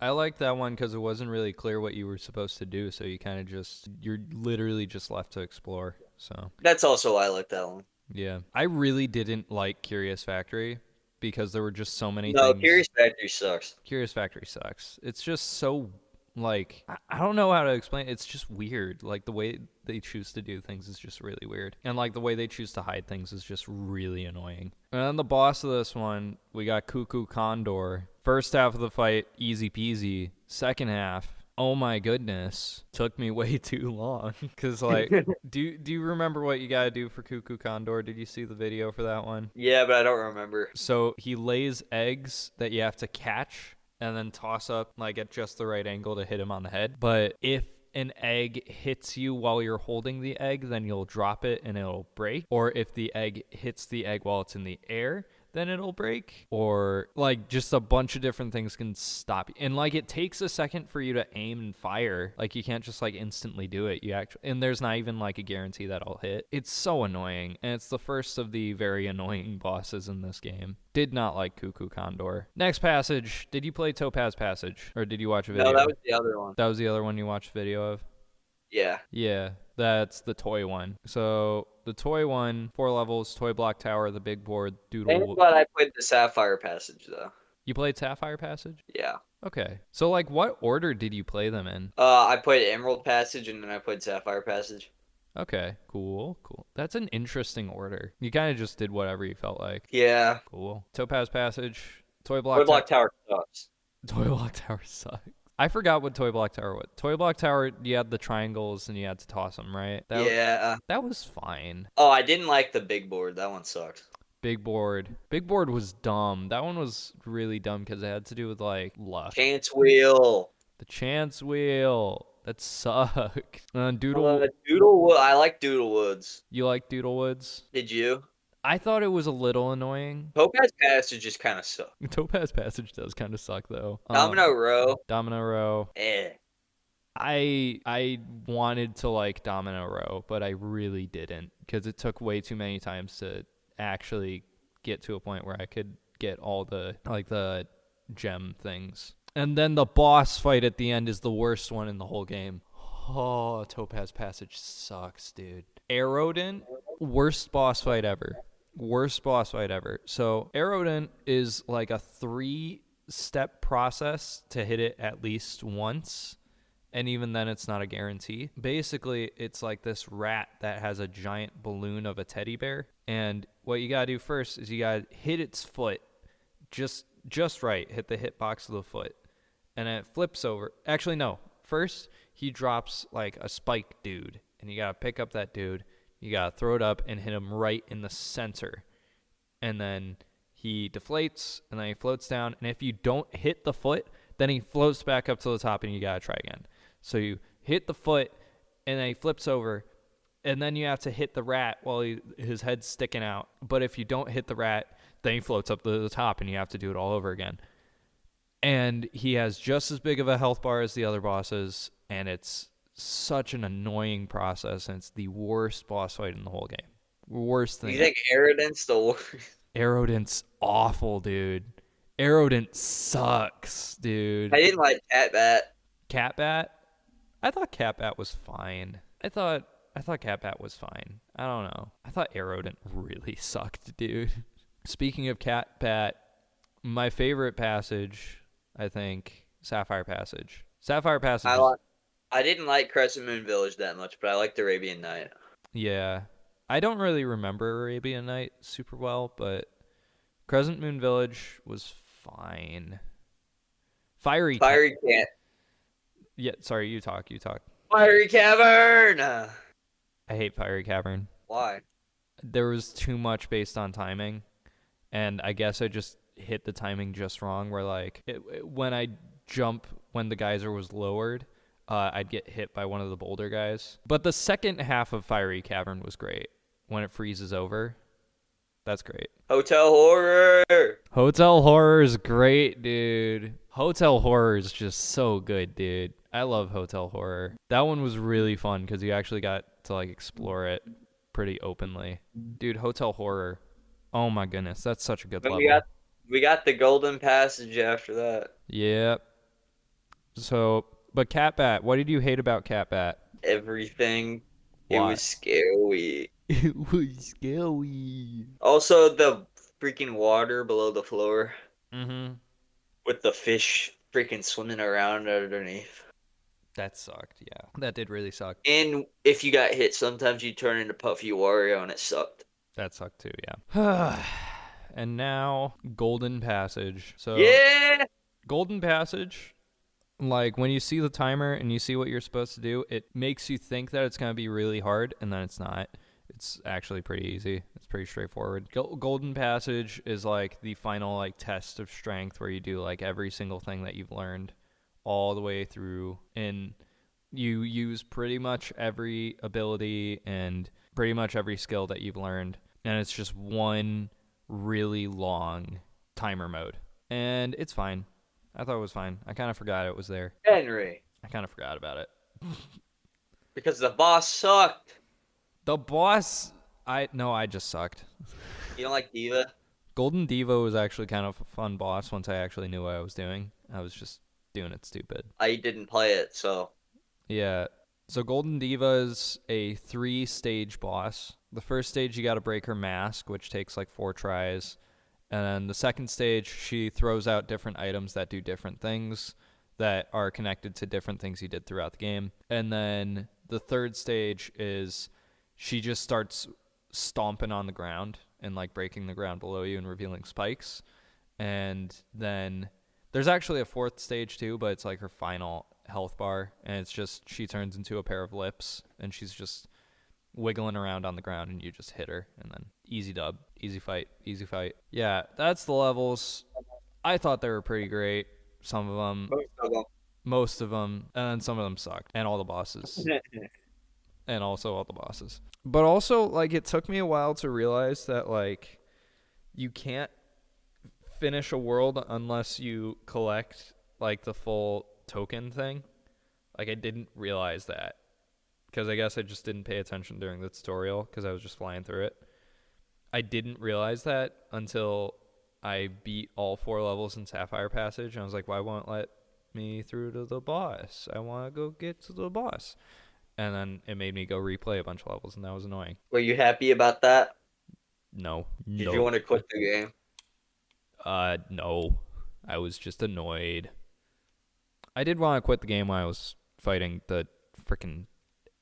I liked that one because it wasn't really clear what you were supposed to do, so you're literally just left to explore. So that's also why I like that one. Yeah. I really didn't like Curious Factory because there were just so many things. No, Curious Factory sucks. Curious Factory sucks. It's just so, like, I don't know how to explain it. It's just weird. Like, the way they choose to do things is just really weird. And, like, the way they choose to hide things is just really annoying. And then the boss of this one, we got Cuckoo Condor. First half of the fight, easy peasy. Second half, oh my goodness, took me way too long. Because, like, do you remember what you got to do for Cuckoo Condor? Did you see the video for that one? Yeah, but I don't remember. So he lays eggs that you have to catch and then toss up, like, at just the right angle to hit him on the head. But if an egg hits you while you're holding the egg, then you'll drop it and it'll break. Or if the egg hits the egg while it's in the air, then it'll break. Or, like, just a bunch of different things can stop you. And, like, it takes a second for you to aim and fire. Like, you can't just, like, instantly do it. And there's not even, like, a guarantee that I'll hit. It's so annoying. And it's the first of the very annoying bosses in this game. Did not like Cuckoo Condor. Next passage. Did you play Topaz Passage? Or did you watch a video? No, that was the other one. That was the other one you watched a video of? Yeah. Yeah, that's the toy one. So the toy one, 4 levels, toy block tower, the big board, doodle. I'm glad I played the Sapphire Passage, though. You played Sapphire Passage? Yeah. Okay. So, like, what order did you play them in? I played Emerald Passage, and then I played Sapphire Passage. Okay, cool. That's an interesting order. You kind of just did whatever you felt like. Yeah. Cool. Topaz Passage, toy block tower sucks. Toy block tower sucks. I forgot what Toy Block Tower was. Toy Block Tower, you had the triangles and you had to toss them, right? That was fine. Oh, I didn't like the big board. That one sucked. Big board. Big board was dumb. That one was really dumb because it had to do with, like, luck. Chance wheel. The chance wheel. That sucked. Doodlewood. I like Doodlewoods. You like Doodlewoods? Did you? I thought it was a little annoying. Topaz Passage just kind of sucked. Topaz Passage does kind of suck, though. Domino Row. Domino Row. Eh. I wanted to like Domino Row, but I really didn't because it took way too many times to actually get to a point where I could get all the, like, the gem things. And then the boss fight at the end is the worst one in the whole game. Oh, Topaz Passage sucks, dude. Errand, worst boss fight ever. So Errand is like a 3-step process to hit it at least once. And even then, it's not a guarantee. Basically, it's like this rat that has a giant balloon of a teddy bear. And what you gotta do first is you gotta hit its foot just right. Hit the hitbox of the foot. And then it flips over. Actually, no. First, he drops like a spike dude. And you gotta pick up that dude. You gotta throw it up and hit him right in the center. And then he deflates, and then he floats down. And if you don't hit the foot, then he floats back up to the top, and you gotta try again. So you hit the foot, and then he flips over, and then you have to hit the rat while his head's sticking out. But if you don't hit the rat, then he floats up to the top, and you have to do it all over again. And he has just as big of a health bar as the other bosses, and it's such an annoying process, and it's the worst boss fight in the whole game. Worst thing. You think Errand's the worst? Errand's awful, dude. Errand sucks, dude. I didn't like Cat-Bat. Cat-Bat? I thought Cat-Bat was fine. I thought Cat-Bat was fine. I don't know. I thought Errand really sucked, dude. Speaking of Cat-Bat, my favorite passage, I think, Sapphire Passage. Sapphire Passage. I didn't like Crescent Moon Village that much, but I liked Arabian Night. Yeah. I don't really remember Arabian Night super well, but Crescent Moon Village was fine. Fiery Cat. Yeah, sorry, you talk. Fiery Cavern! I hate Fiery Cavern. Why? There was too much based on timing, and I guess I just hit the timing just wrong, where like when I jump when the geyser was lowered, I'd get hit by one of the boulder guys. But the second half of Fiery Cavern was great. When it freezes over, that's great. Hotel Horror! Hotel Horror is great, dude. Hotel Horror is just so good, dude. I love Hotel Horror. That one was really fun because you actually got to like explore it pretty openly. Dude, Hotel Horror. Oh my goodness, that's such a good level. We got the Golden Passage after that. Yep. So, but Cat-Bat, what did you hate about Cat-Bat? Everything. Why? It was scary. It was scary. Also, the freaking water below the floor. Mm-hmm. With the fish freaking swimming around underneath. That sucked, yeah. That did really suck. And if you got hit, sometimes you turn into Puffy Wario, and it sucked. That sucked too, yeah. And now, Golden Passage. So, yeah! Golden Passage, like when you see the timer and you see what you're supposed to do, it makes you think that it's going to be really hard, and then it's not. It's actually pretty easy. It's pretty straightforward. Golden Passage is like the final like test of strength where you do like every single thing that you've learned all the way through, and you use pretty much every ability and pretty much every skill that you've learned, and it's just one really long timer mode, and it's fine. I thought it was fine. I kind of forgot it was there. Henry. I kind of forgot about it. Because the boss sucked. The boss, I just sucked. You don't like Diva? Golden Diva was actually kind of a fun boss once I actually knew what I was doing. I was just doing it stupid. I didn't play it, so. Yeah. So Golden Diva is a 3-stage boss. The first stage, you got to break her mask, which takes like 4 tries. And then the second stage, she throws out different items that do different things that are connected to different things you did throughout the game. And then the third stage is she just starts stomping on the ground and like breaking the ground below you and revealing spikes. And then there's actually a 4th stage too, but it's like her final health bar, and it's just she turns into a pair of lips and she's just wiggling around on the ground and you just hit her, and then easy dub, easy fight. Yeah, that's the levels. I thought they were pretty great. Some of them. Most of them, and then some of them sucked, and all the bosses. And also all the bosses. But also, like, it took me a while to realize that, like, you can't finish a world unless you collect, like, the full token thing. Like, I didn't realize that. Because I guess I just didn't pay attention during the tutorial, because I was just flying through it. I didn't realize that until I beat all 4 levels in Sapphire Passage, and I was like, why won't it let me through to the boss? I want to go get to the boss. And then it made me go replay a bunch of levels, and that was annoying. Were you happy about that? No. Did you want to quit the game? No. I was just annoyed. I did want to quit the game when I was fighting the freaking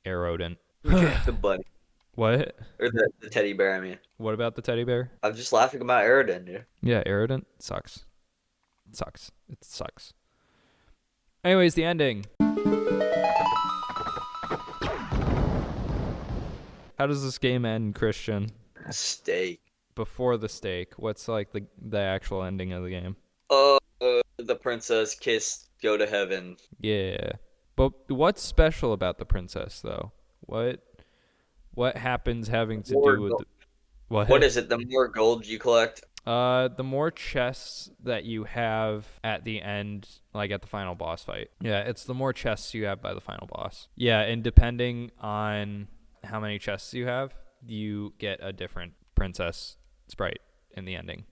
Errand. The bunny. What? Or the teddy bear, I mean. What about the teddy bear? I'm just laughing about Errand, dude. Yeah, Errand sucks. It sucks. It sucks. Anyways, the ending. How does this game end, Christian? Steak. Before the steak, what's like the actual ending of the game? The princess kiss, go to heaven. Yeah. But what's special about the princess though? What happens having to do with What is it? The more gold you collect? The more chests that you have at the end, like at the final boss fight. Yeah, it's the more chests you have by the final boss. Yeah, and depending on how many chests you have, you get a different princess sprite in the ending.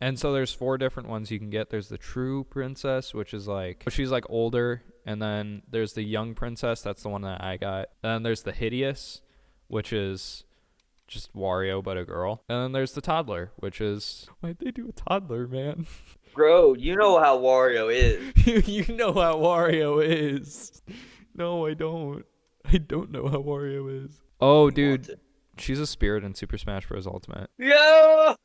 And so there's 4 different ones you can get. There's the true princess, which is like, she's like older. And then there's the young princess. That's the one that I got. And then there's the hideous, which is just Wario, but a girl. And then there's the toddler, which is, why'd they do a toddler, man? Bro, you know how Wario is. You know how Wario is. No, I don't. I don't know how Wario is. Oh, dude. She's a spirit in Super Smash Bros. Ultimate. Yo.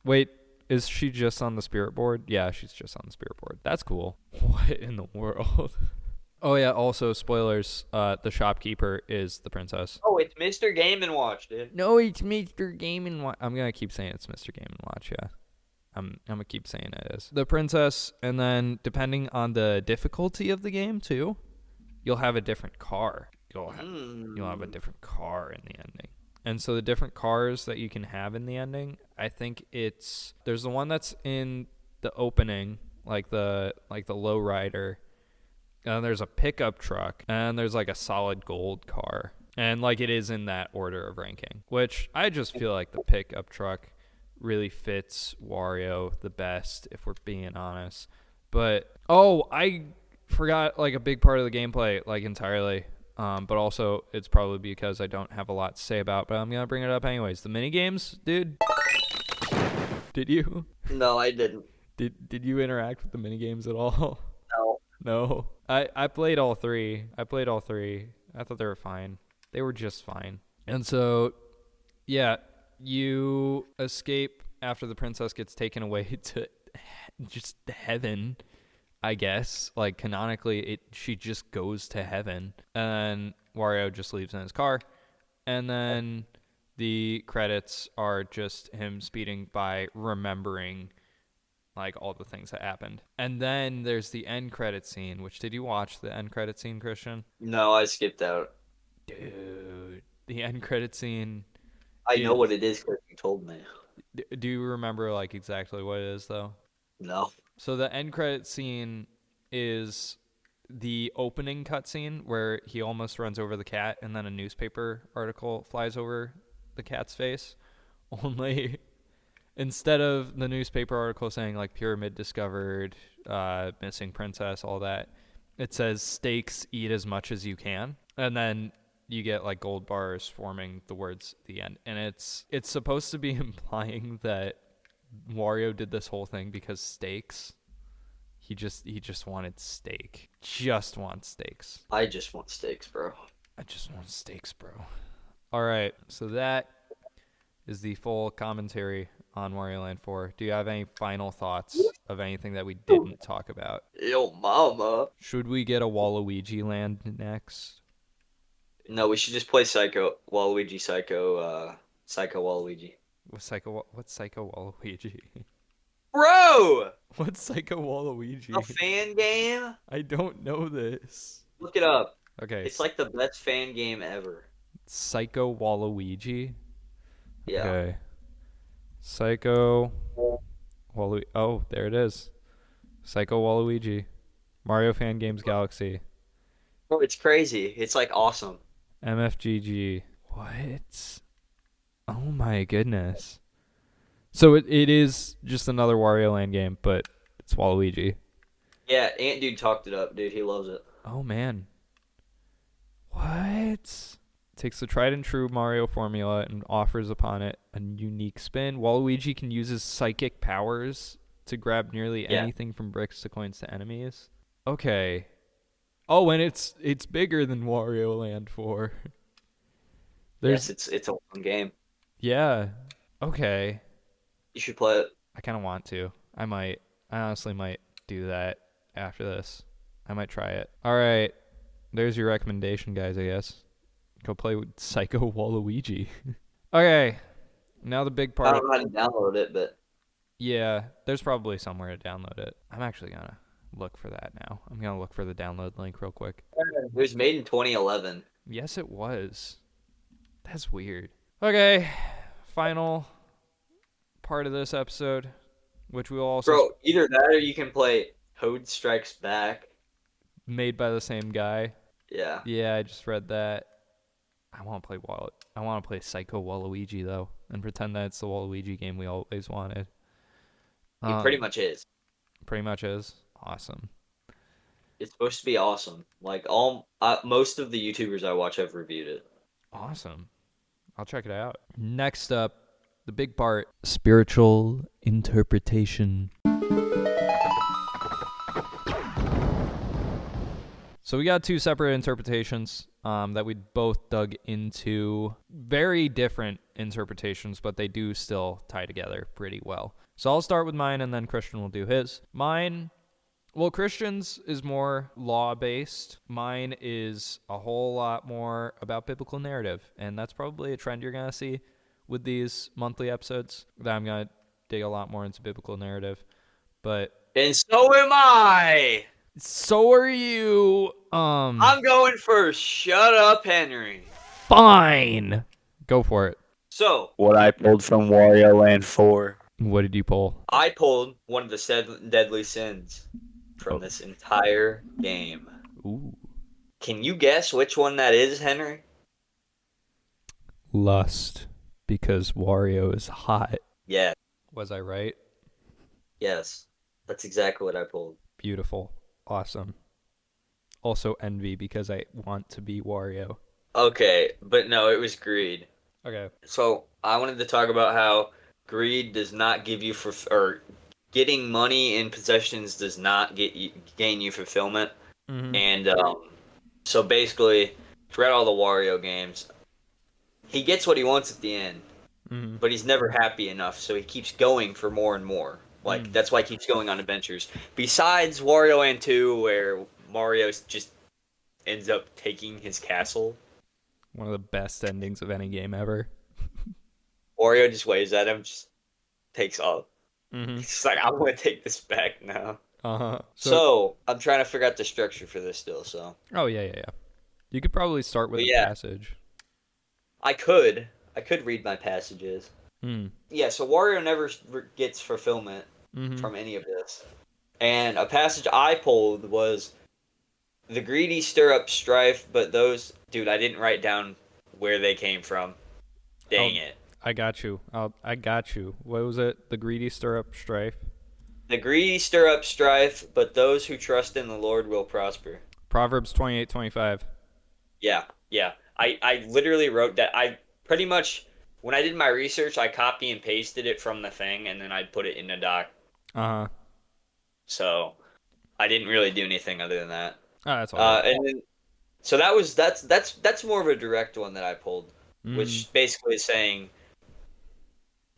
Wait, is she just on the spirit board? Yeah, she's just on the spirit board. That's cool. What in the world? Oh, yeah, also, spoilers, the shopkeeper is the princess. Oh, it's Mr. Game & Watch, dude. No, it's Mr. Game & Watch. I'm going to keep saying it's Mr. Game & Watch, yeah. I'm going to keep saying it is. The princess, and then depending on the difficulty of the game, too, you'll have a different car. You'll have a different car in the ending. And so the different cars that you can have in the ending, I think there's the one that's in the opening, like the low rider, and there's a pickup truck, and there's like a solid gold car. And like it is in that order of ranking, which I just feel like the pickup truck really fits Wario the best, if we're being honest. But I forgot like a big part of the gameplay, like entirely. But also it's probably because I don't have a lot to say about, but I'm gonna bring it up anyways. The mini games, dude. Did you? No, I didn't. Did you interact with the mini games at all? No. I played all 3. I thought they were fine. They were just fine. And so, yeah, you escape after the princess gets taken away to just heaven, I guess. Like, canonically, she just goes to heaven. And Wario just leaves in his car. And then the credits are just him speeding by remembering, like, all the things that happened. And then there's the end credit scene, which, did you watch the end credit scene, Christian? No, I skipped out. Dude, the end credit scene. I know what it is because you told me. Do you remember, like, exactly what it is, though? No. So the end credit scene is the opening cutscene where he almost runs over the cat, and then a newspaper article flies over the cat's face. Only instead of the newspaper article saying, like, pyramid discovered, missing princess, all that, it says stakes, eat as much as you can. And then you get, like, gold bars forming the words at the end. And it's supposed to be implying that Wario did this whole thing because steaks. He just wanted steak. Just wants steaks. I just want steaks, bro. I just want steaks, bro. All right, so that is the full commentary on Wario Land 4. Do you have any final thoughts of anything that we didn't talk about? Yo, mama. Should we get a Waluigi Land next? No, we should just play Psycho Waluigi. Psycho Waluigi. What's Psycho Waluigi? Bro! What's Psycho Waluigi? A fan game? I don't know this. Look it up. Okay. It's like the best fan game ever. Psycho Waluigi? Yeah. Okay. Psycho Waluigi. Oh, there it is. Psycho Waluigi. Mario Fan Games Galaxy. Bro, it's crazy. It's like awesome. MFGG. What? Oh my goodness. So it is just another Wario Land game, but it's Waluigi. Yeah, Ant Dude talked it up, dude. He loves it. Oh man. What? Takes the tried and true Mario formula and offers upon it a unique spin. Waluigi can use his psychic powers to grab nearly Yeah. anything from bricks to coins to enemies. Okay. Oh, and it's bigger than Wario Land 4. Yes, it's a fun game. Yeah. Okay. You should play it. I kind of want to. I honestly might do that after this. I might try it. All right. There's your recommendation, guys, I guess. Go play with Psycho Waluigi. Okay. Now the big I part. don't know how to download it, but Yeah, there's probably somewhere to download it. I'm actually going to look for that now. I'm going to look for the download link real quick. it was made in 2011. Yes, it was. That's weird. Okay. Final part of this episode, which we will also Bro, either that or you can play Toad Strikes Back. made by the same guy. Yeah. Yeah, I just read that. I want to play Psycho Waluigi though, and pretend that it's the Waluigi game we always wanted. It pretty much is. Pretty much is. Awesome. It's supposed to be awesome. Like most of the YouTubers I watch have reviewed it. Awesome. I'll check it out. Next up, the big part, spiritual interpretation. So we got two separate interpretations that we both dug into. Very different interpretations, but they do still tie together pretty well. So I'll start with mine, and then Christian will do his. Mine, well, Christian's is more law-based. Mine is a whole lot more about biblical narrative, and that's probably a trend you're going to see with these monthly episodes, that I'm going to dig a lot more into biblical narrative. But And so am I! so are you. I'm going first. Shut up, Henry. Fine. Go for it. So, What I pulled from Wario Land 4. What did you pull? I pulled one of the deadly sins from this entire game. Ooh. Can you guess which one that is, Henry? Lust. Because Wario is hot. Yeah. Was I right? Yes. That's exactly what I pulled. Beautiful. Awesome. Also envy because I want to be Wario. Okay, but no, it was greed. Okay. So I wanted to talk about how greed does not give you or getting money in possessions does not gain you fulfillment. Mm-hmm. And so basically, throughout all the Wario games, he gets what he wants at the end, but he's never happy enough, so he keeps going for more and more. Like that's why he keeps going on adventures. Besides Wario Land 2, where Mario just ends up taking his castle. One of the best endings of any game ever. Wario just waves at him, just takes off. Mm-hmm. He's just like, I'm gonna take this back now. Uh-huh. So I'm trying to figure out the structure for this still. So. Oh yeah. You could probably start with a passage. I could read my passages. Yeah. So Wario never gets fulfillment from any of this. And a passage I pulled was, "The greedy stir up strife, but those..." Dude, I didn't write down where they came from. Dang it. I got you. I got you. What was it? The greedy stir up strife? The greedy stir up strife, but those who trust in the Lord will prosper. Proverbs 28:25. Yeah. I literally wrote that. I pretty much, when I did my research, I copy and pasted it from the thing, and then I put it in a doc. Uh-huh. So I didn't really do anything other than that. Oh, that's all right. And then, so that's more of a direct one that I pulled, which basically is saying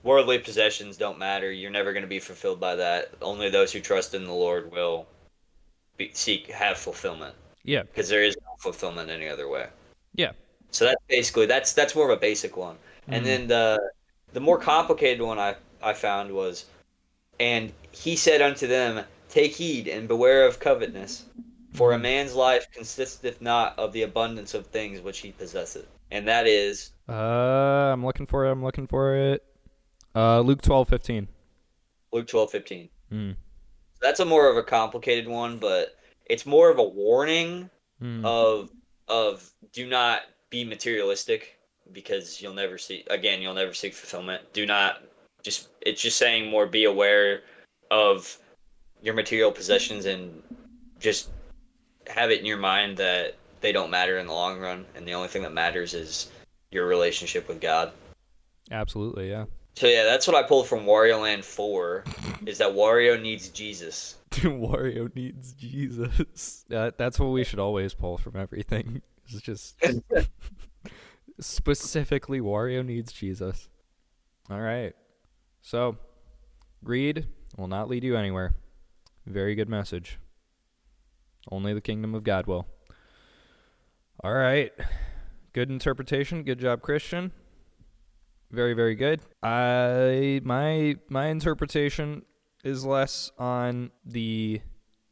worldly possessions don't matter. You're never going to be fulfilled by that. Only those who trust in the Lord will have fulfillment. Yeah. Because there is no fulfillment any other way. Yeah. So that's basically that's more of a basic one. And then the more complicated one I found was, "And he said unto them, Take heed and beware of covetousness, for a man's life consisteth not of the abundance of things which he possesseth." And that is I'm looking for it. Luke 12:15. Luke 12:15. That's a more of a complicated one, but it's more of a warning of do not be materialistic, because you'll never seek fulfillment. It's just saying more, be aware of your material possessions and just have it in your mind that they don't matter in the long run, and the only thing that matters is your relationship with God. Absolutely, yeah. So yeah, that's what I pulled from Wario Land 4, is that Wario needs Jesus. Wario needs Jesus. That's what we should always pull from everything. It's just specifically Wario needs Jesus. All right. So, greed will not lead you anywhere. Very good message. Only the kingdom of God will. All right. Good interpretation. Good job, Christian. Very, very good. My interpretation is less on the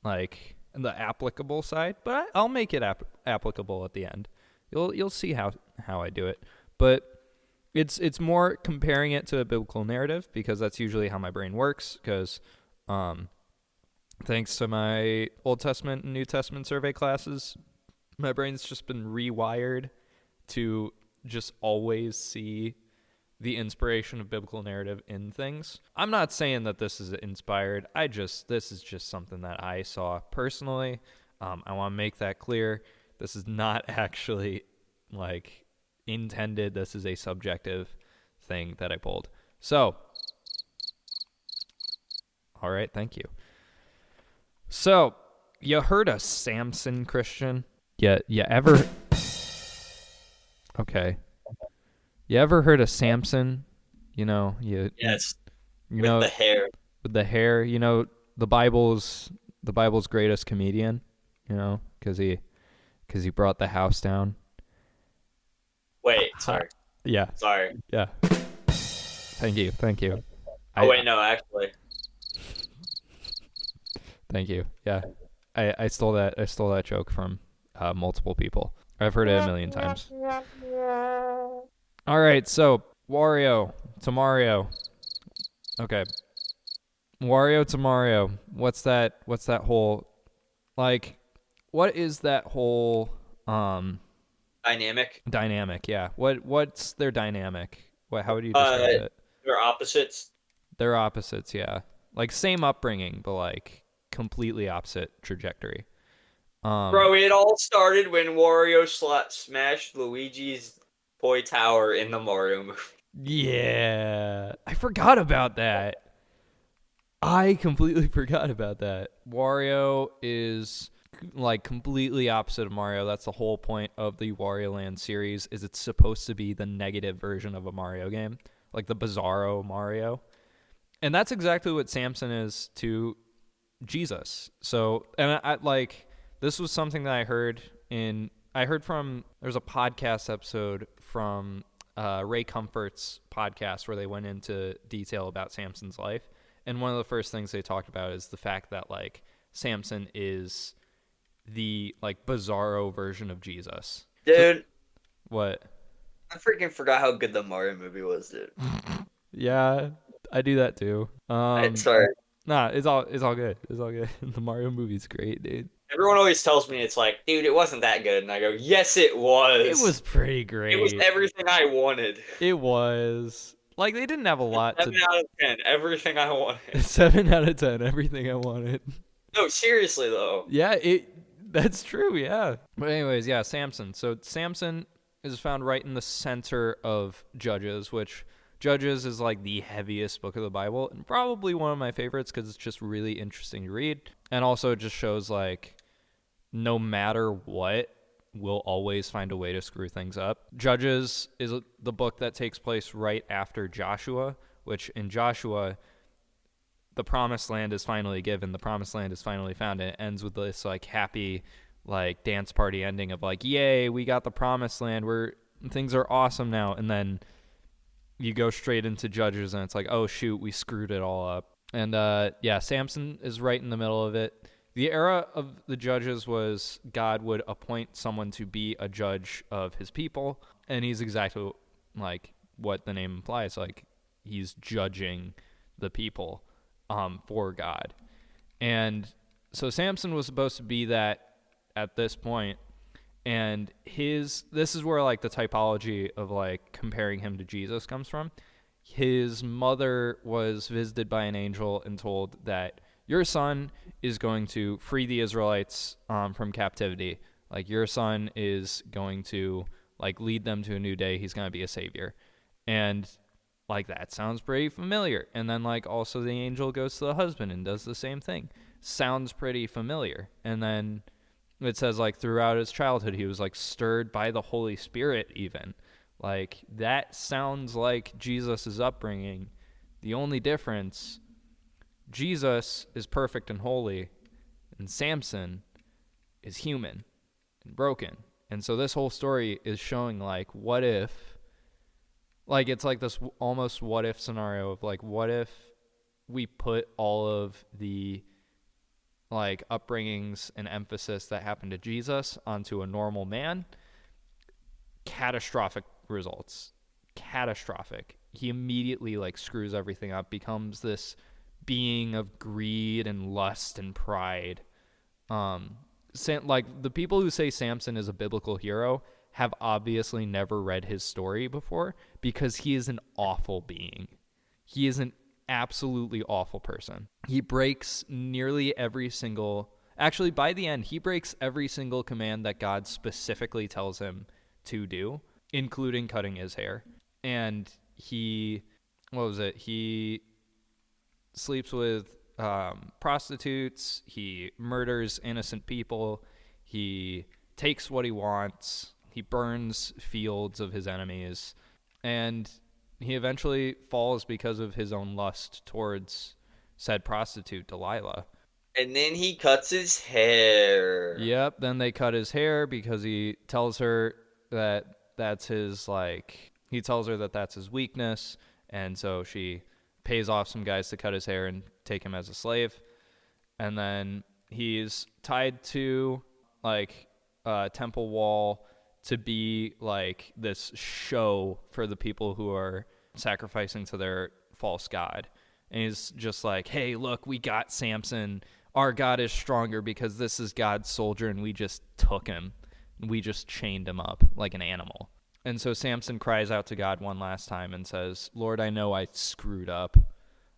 applicable side, but I'll make it applicable at the end. You'll see how I do it. But it's more comparing it to a biblical narrative, because that's usually how my brain works, because thanks to my Old Testament and New Testament survey classes, my brain's just been rewired to just always see the inspiration of biblical narrative in things. I'm not saying that this is inspired. This is just something that I saw personally. I want to make that clear. This is not actually intended. This is a subjective thing that I pulled. So, all right, thank you. So, you heard of Samson, Christian? Yeah, you ever? Okay. You ever heard of Samson? Yes. With the hair. With the hair, the Bible's greatest comedian, because he brought the house down. Wait, sorry. Yeah. Sorry. Yeah. Thank you. Wait, no, actually. Thank you. Yeah. I stole that joke from multiple people. I've heard it a million times. All right, so Wario to Mario. Okay. Wario to Mario. What's that whole what is that whole Dynamic? Dynamic, yeah. What's their dynamic? How would you describe it? They're opposites. They're opposites, yeah. Same upbringing, but completely opposite trajectory. Bro, it all started when Wario smashed Luigi's toy tower in the Mario movie. Yeah. I forgot about that. I completely forgot about that. Wario is completely opposite of Mario. That's the whole point of the Wario Land series, is it's supposed to be the negative version of a Mario game, the Bizarro Mario. And that's exactly what Samson is to Jesus. So, and I this was something that I heard from, there's a podcast episode from Ray Comfort's podcast where they went into detail about Samson's life. And one of the first things they talked about is the fact that Samson is the Bizarro version of Jesus. Dude. So, what? I freaking forgot how good the Mario movie was, dude. Yeah, I do that too. Sorry. Nah, it's all good. It's all good. The Mario movie's great, dude. Everyone always tells me dude, it wasn't that good, and I go, yes, it was. It was pretty great. It was everything I wanted. It was. They didn't have a lot 7 out of 10, everything I wanted. 7 out of 10, everything I wanted. No, seriously though. Yeah, that's true, yeah. But anyways, yeah, Samson. So Samson is found right in the center of Judges, which Judges is the heaviest book of the Bible, and probably one of my favorites because it's just really interesting to read. And also it just shows no matter what, we'll always find a way to screw things up. Judges is the book that takes place right after Joshua, which in Joshua, the promised land is finally given. The promised land is finally found, and it ends with this happy dance party ending of yay, we got the promised land. Things are awesome now. And then you go straight into Judges, and it's oh shoot, we screwed it all up. And yeah, Samson is right in the middle of it. The era of the Judges was God would appoint someone to be a judge of his people, and he's exactly what the name implies. He's judging the people for God. And so Samson was supposed to be that at this point, and this is where the typology of comparing him to Jesus comes from. His mother was visited by an angel and told that your son is going to free the Israelites from captivity. Your son is going to lead them to a new day. He's going to be a savior. And Like, that sounds pretty familiar. And then, like, also the angel goes to the husband and does the same thing. Sounds pretty familiar. And then it says, like, throughout his childhood, he was, like, stirred by the Holy Spirit even. Like, that sounds like Jesus' upbringing. The only difference, Jesus is perfect and holy, and Samson is human and broken. And so this whole story is showing, like, what if, like, it's like this almost what if scenario of, like, what if we put all of the, like, upbringings and emphasis that happened to Jesus onto a normal man? Catastrophic results. Catastrophic. He immediately, like, screws everything up, becomes this being of greed and lust and pride. Like, the people who say Samson is a biblical hero have obviously never read his story before, because he is an awful being. He is an absolutely awful person. He breaks nearly every single, actually by the end, he breaks every single command that God specifically tells him to do, including cutting his hair. And he sleeps with prostitutes, he murders innocent people, he takes what he wants, he burns fields of his enemies, and he eventually falls because of his own lust towards said prostitute, Delilah. And then he cuts his hair. Yep, then they cut his hair because he tells her that that's his, like, he tells her that that's his weakness, and so she pays off some guys to cut his hair and take him as a slave. And then he's tied to, like, a temple wall to be, like, this show for the people who are sacrificing to their false god. And he's just like, hey, look, we got Samson. Our God is stronger because this is God's soldier, and we just took him. We just chained him up like an animal. And so Samson cries out to God one last time and says, Lord, I know I screwed up.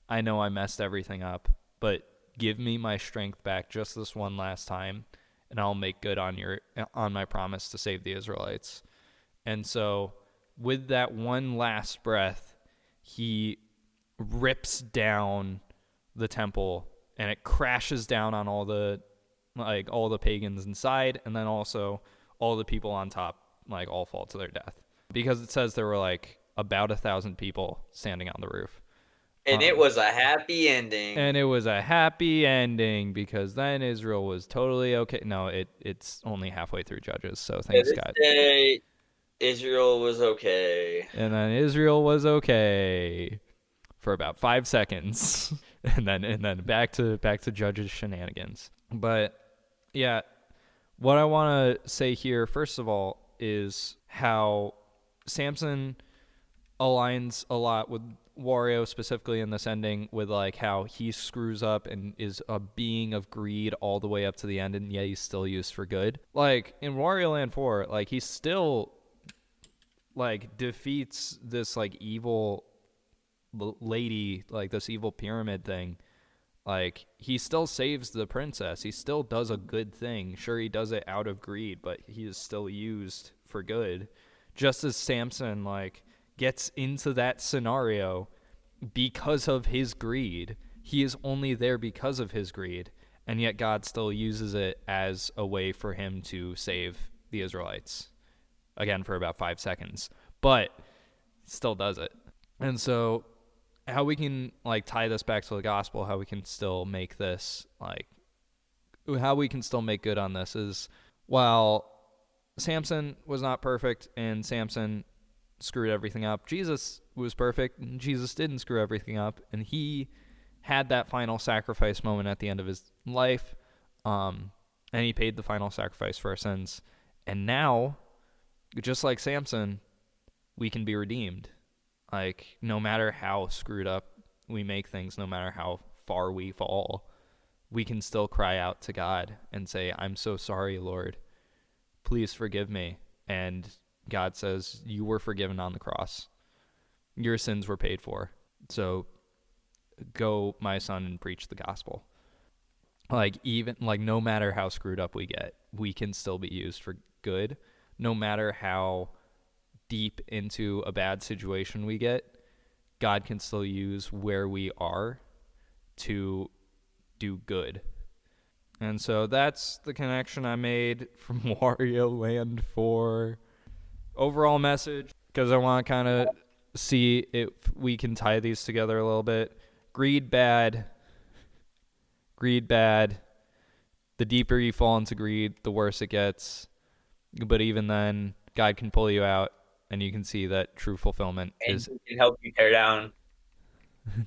I know I messed everything up, but give me my strength back just this one last time, and I'll make good on my promise to save the Israelites. And so with that one last breath, he rips down the temple, and it crashes down on all the pagans inside, and then also all the people on top, like, all fall to their death. Because it says there were, like, about 1,000 people standing on the roof. And it was a happy ending. And it was a happy ending, because then Israel was totally okay. No, it's only halfway through Judges, so thanks God. Day, Israel was okay. And then Israel was okay for about 5 seconds, and then back to Judges shenanigans. But yeah, what I want to say here first of all is how Samson aligns a lot with Wario, specifically in this ending, with, like, how he screws up and is a being of greed all the way up to the end, and yet he's still used for good. Like, in Wario Land 4, like, he still, like, defeats this, like, evil lady, like, this evil pyramid thing. Like, he still saves the princess. He still does a good thing. Sure, he does it out of greed, but he is still used for good. Just as Samson, like, gets into that scenario because of his greed. He is only there because of his greed, and yet God still uses it as a way for him to save the Israelites. Again, for about 5 seconds. But still does it. And so how we can, like, tie this back to the gospel, how we can still make this, like, how we can still make good on this is, while Samson was not perfect and Samson screwed everything up, Jesus was perfect and Jesus didn't screw everything up, and he had that final sacrifice moment at the end of his life, and he paid the final sacrifice for our sins. And now, just like Samson, we can be redeemed. Like, no matter how screwed up we make things, no matter how far we fall, we can still cry out to God and say, I'm so sorry, Lord. Please forgive me. And God says, you were forgiven on the cross. Your sins were paid for. So go, my son, and preach the gospel. Like, even, like, no matter how screwed up we get, we can still be used for good. No matter how deep into a bad situation we get, God can still use where we are to do good. And so that's the connection I made from Wario Land 4. Overall message, because I want to kind of see if we can tie these together a little bit. Greed bad. Greed bad. The deeper you fall into greed, the worse it gets. But even then, God can pull you out, and you can see that true fulfillment is... He can help you tear down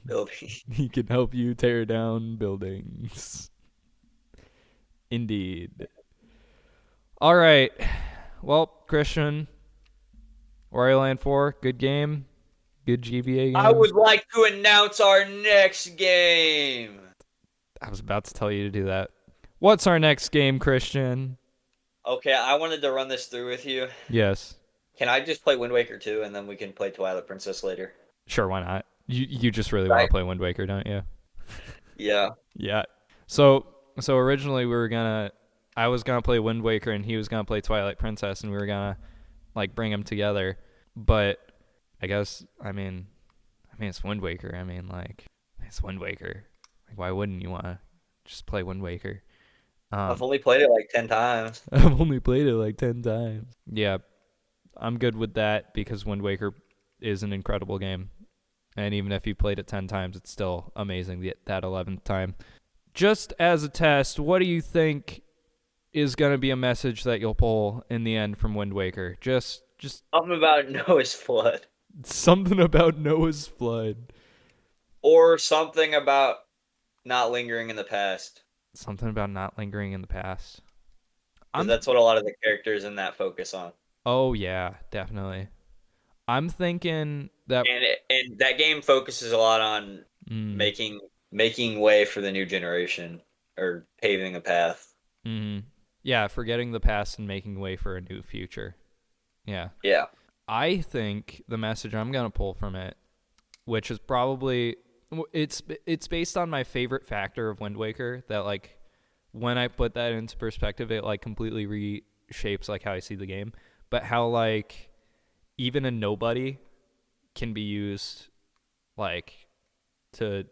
buildings. He can help you tear down buildings. Indeed. All right. Well, Christian, Wario Land 4, good game. Good GBA game. I would like to announce our next game. I was about to tell you to do that. What's our next game, Christian? Okay, I wanted to run this through with you. Yes. Can I just play Wind Waker 2 and then we can play Twilight Princess later? Sure, why not? You just really want to play Wind Waker, don't you? Yeah. Yeah. So originally I was gonna play Wind Waker and he was gonna play Twilight Princess, and we were gonna like bring them together. But I guess I mean it's Wind Waker. It's Wind Waker. Like, why wouldn't you want to just play Wind Waker? I've only played it like 10 times. I've only played it like 10 times. Yeah, I'm good with that because Wind Waker is an incredible game. And even if you played it 10 times, it's still amazing that 11th time. Just as a test, what do you think is going to be a message that you'll pull in the end from Wind Waker? Just Something about Noah's flood. Something about Noah's flood. Or something about not lingering in the past. Something about not lingering in the past. That's what a lot of the characters in that focus on. Oh, yeah, definitely. I'm thinking that... And that game focuses a lot on making way for the new generation, or paving a path. Mm-hmm. Yeah, forgetting the past and making way for a new future. Yeah. Yeah. I think the message I'm going to pull from it, which is probably... It's based on my favorite factor of Wind Waker, that like when I put that into perspective, it like completely reshapes like how I see the game. But how like even a nobody can be used like to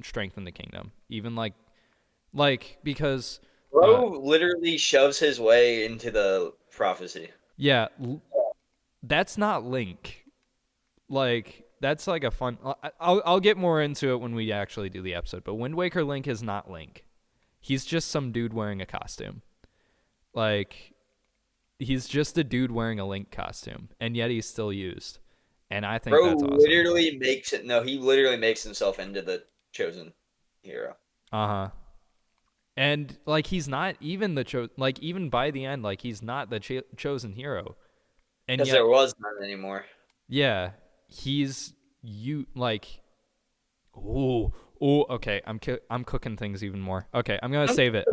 strengthen the kingdom. Even like because Bro literally shoves his way into the prophecy. Yeah, that's not Link. Like, that's like a fun... I'll get more into it when we actually do the episode, but Wind Waker Link is not Link. He's just some dude wearing a costume. Like, he's just a dude wearing a Link costume, and yet he's still used. And I think that's awesome. He literally makes himself into the chosen hero. Uh-huh. And, like, he's not even the chosen... Like, even by the end, like, he's not the chosen hero. Because there was none anymore. Yeah. He's okay. I'm cooking things even more. Okay, I'm gonna save it.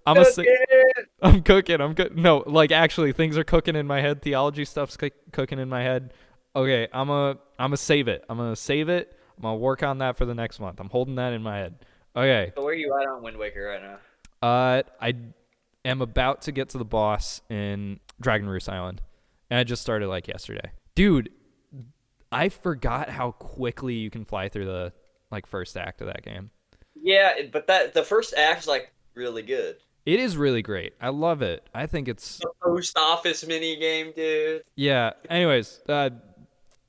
I'm cooking. No, like actually, things are cooking in my head. Theology stuff's cooking in my head. Okay, I'm gonna save it. I'm gonna work on that for the next month. I'm holding that in my head. Okay. So where are you at on Wind Waker right now? I am about to get to the boss in Dragon Roost Island, and I just started like yesterday. Dude, I forgot how quickly you can fly through the like first act of that game. Yeah, but the first act's like really good. It is really great. I love it. I think it's the post office mini game, dude. Yeah. Anyways,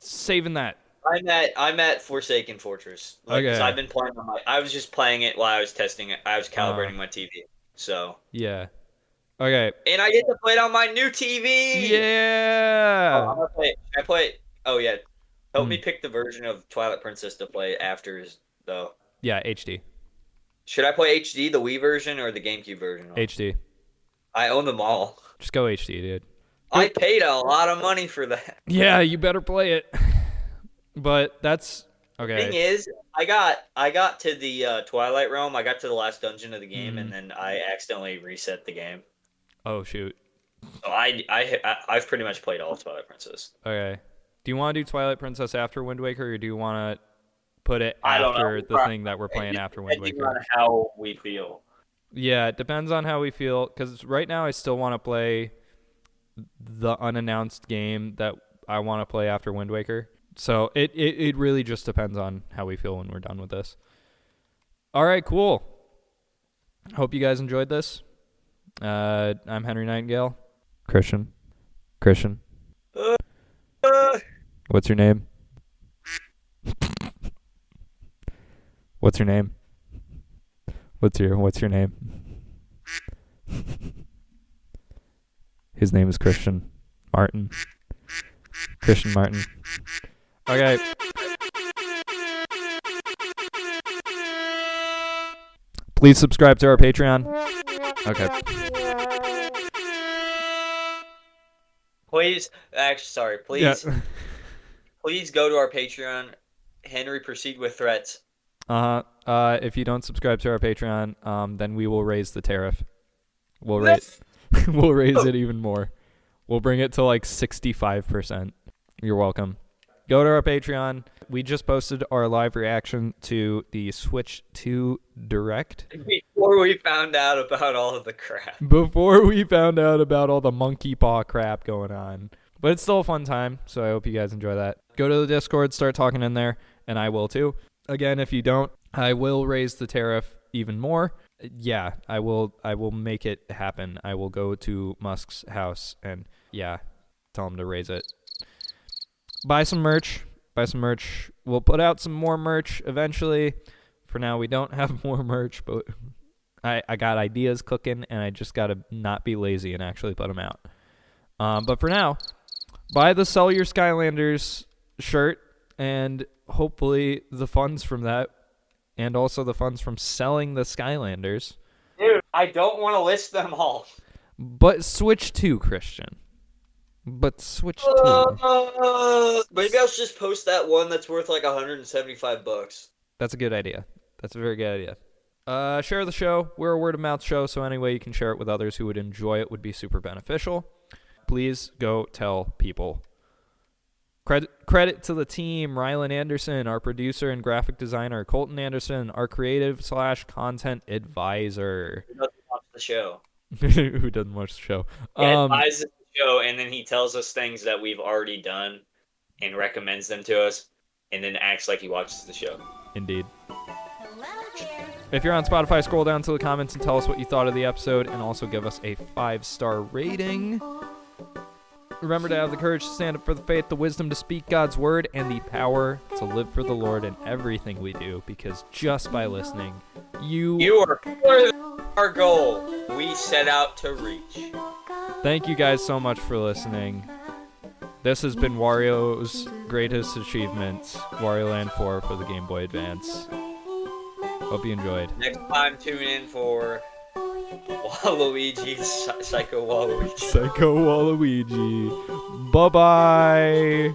saving that. I'm at Forsaken Fortress. Like, okay. 'cause I've been playing I was just playing it while I was testing it. I was calibrating my TV. So yeah. Okay. And I get to play it on my new TV. Yeah. I'm gonna play. Can I play? Oh yeah. Help me pick the version of Twilight Princess to play after, though. Yeah, HD. Should I play HD, the Wii version, or the GameCube version? HD. I own them all. Just go HD, dude. I paid a lot of money for that. Yeah, you better play it. But that's okay. Thing is, I got to the Twilight Realm. I got to the last dungeon of the game, and then I accidentally reset the game. Oh shoot! So I've pretty much played all of Twilight Princess. Okay. Do you want to do Twilight Princess after Wind Waker, or do you want to put it after the thing that we're playing after Wind Waker? Depending on how we feel. Yeah, it depends on how we feel. Because right now I still want to play the unannounced game that I want to play after Wind Waker. So it really just depends on how we feel when we're done with this. All right, cool. Hope you guys enjoyed this. I'm Henry Nightingale. Christian. What's your name? What's your name? What's your name? His name is Christian Martin. Christian Martin. Okay. Please subscribe to our Patreon. Okay. Please, please, Yeah. please go to our Patreon. Henry, proceed with threats. If you don't subscribe to our Patreon, then we will raise the tariff. We'll raise it even more. We'll bring it to like 65%. You're welcome. Go to our Patreon. We just posted our live reaction to the Switch 2 Direct. Before we found out about all of the crap. Before we found out about all the monkey paw crap going on. But it's still a fun time, so I hope you guys enjoy that. Go to the Discord, start talking in there, and I will too. Again, if you don't, I will raise the tariff even more. Yeah, I will make it happen. I will go to Musk's house and, yeah, tell him to raise it. Buy some merch. We'll put out some more merch eventually. For now, we don't have more merch, but I got ideas cooking, and I just got to not be lazy and actually put them out. But for now, buy the Sell Your Skylanders shirt, and hopefully the funds from that, and also the funds from selling the Skylanders. Dude, I don't want to list them all. But Switch 2, Christian. But Switch 2. Maybe I'll just post that one that's worth like $175. That's a good idea. That's a very good idea. Share the show. We're a word-of-mouth show, so any way you can share it with others who would enjoy it would be super beneficial. Please go tell people. Credit to the team, Rylan Anderson, our producer and graphic designer, Colton Anderson, our creative/content advisor. Who doesn't watch the show? Who doesn't watch the show? He advises the show, and then he tells us things that we've already done and recommends them to us, and then acts like he watches the show. Indeed. If you're on Spotify, scroll down to the comments and tell us what you thought of the episode, and also give us a 5-star rating. Remember to have the courage to stand up for the faith, the wisdom to speak God's word, and the power to live for the Lord in everything we do, because just by listening, you are our goal we set out to reach. Thank you guys so much for listening. This has been Wario's greatest achievement, Wario Land 4 for the Game Boy Advance. Hope you enjoyed. Next time, tune in for Waluigi's Psycho Waluigi. Psycho Waluigi. Bye-bye.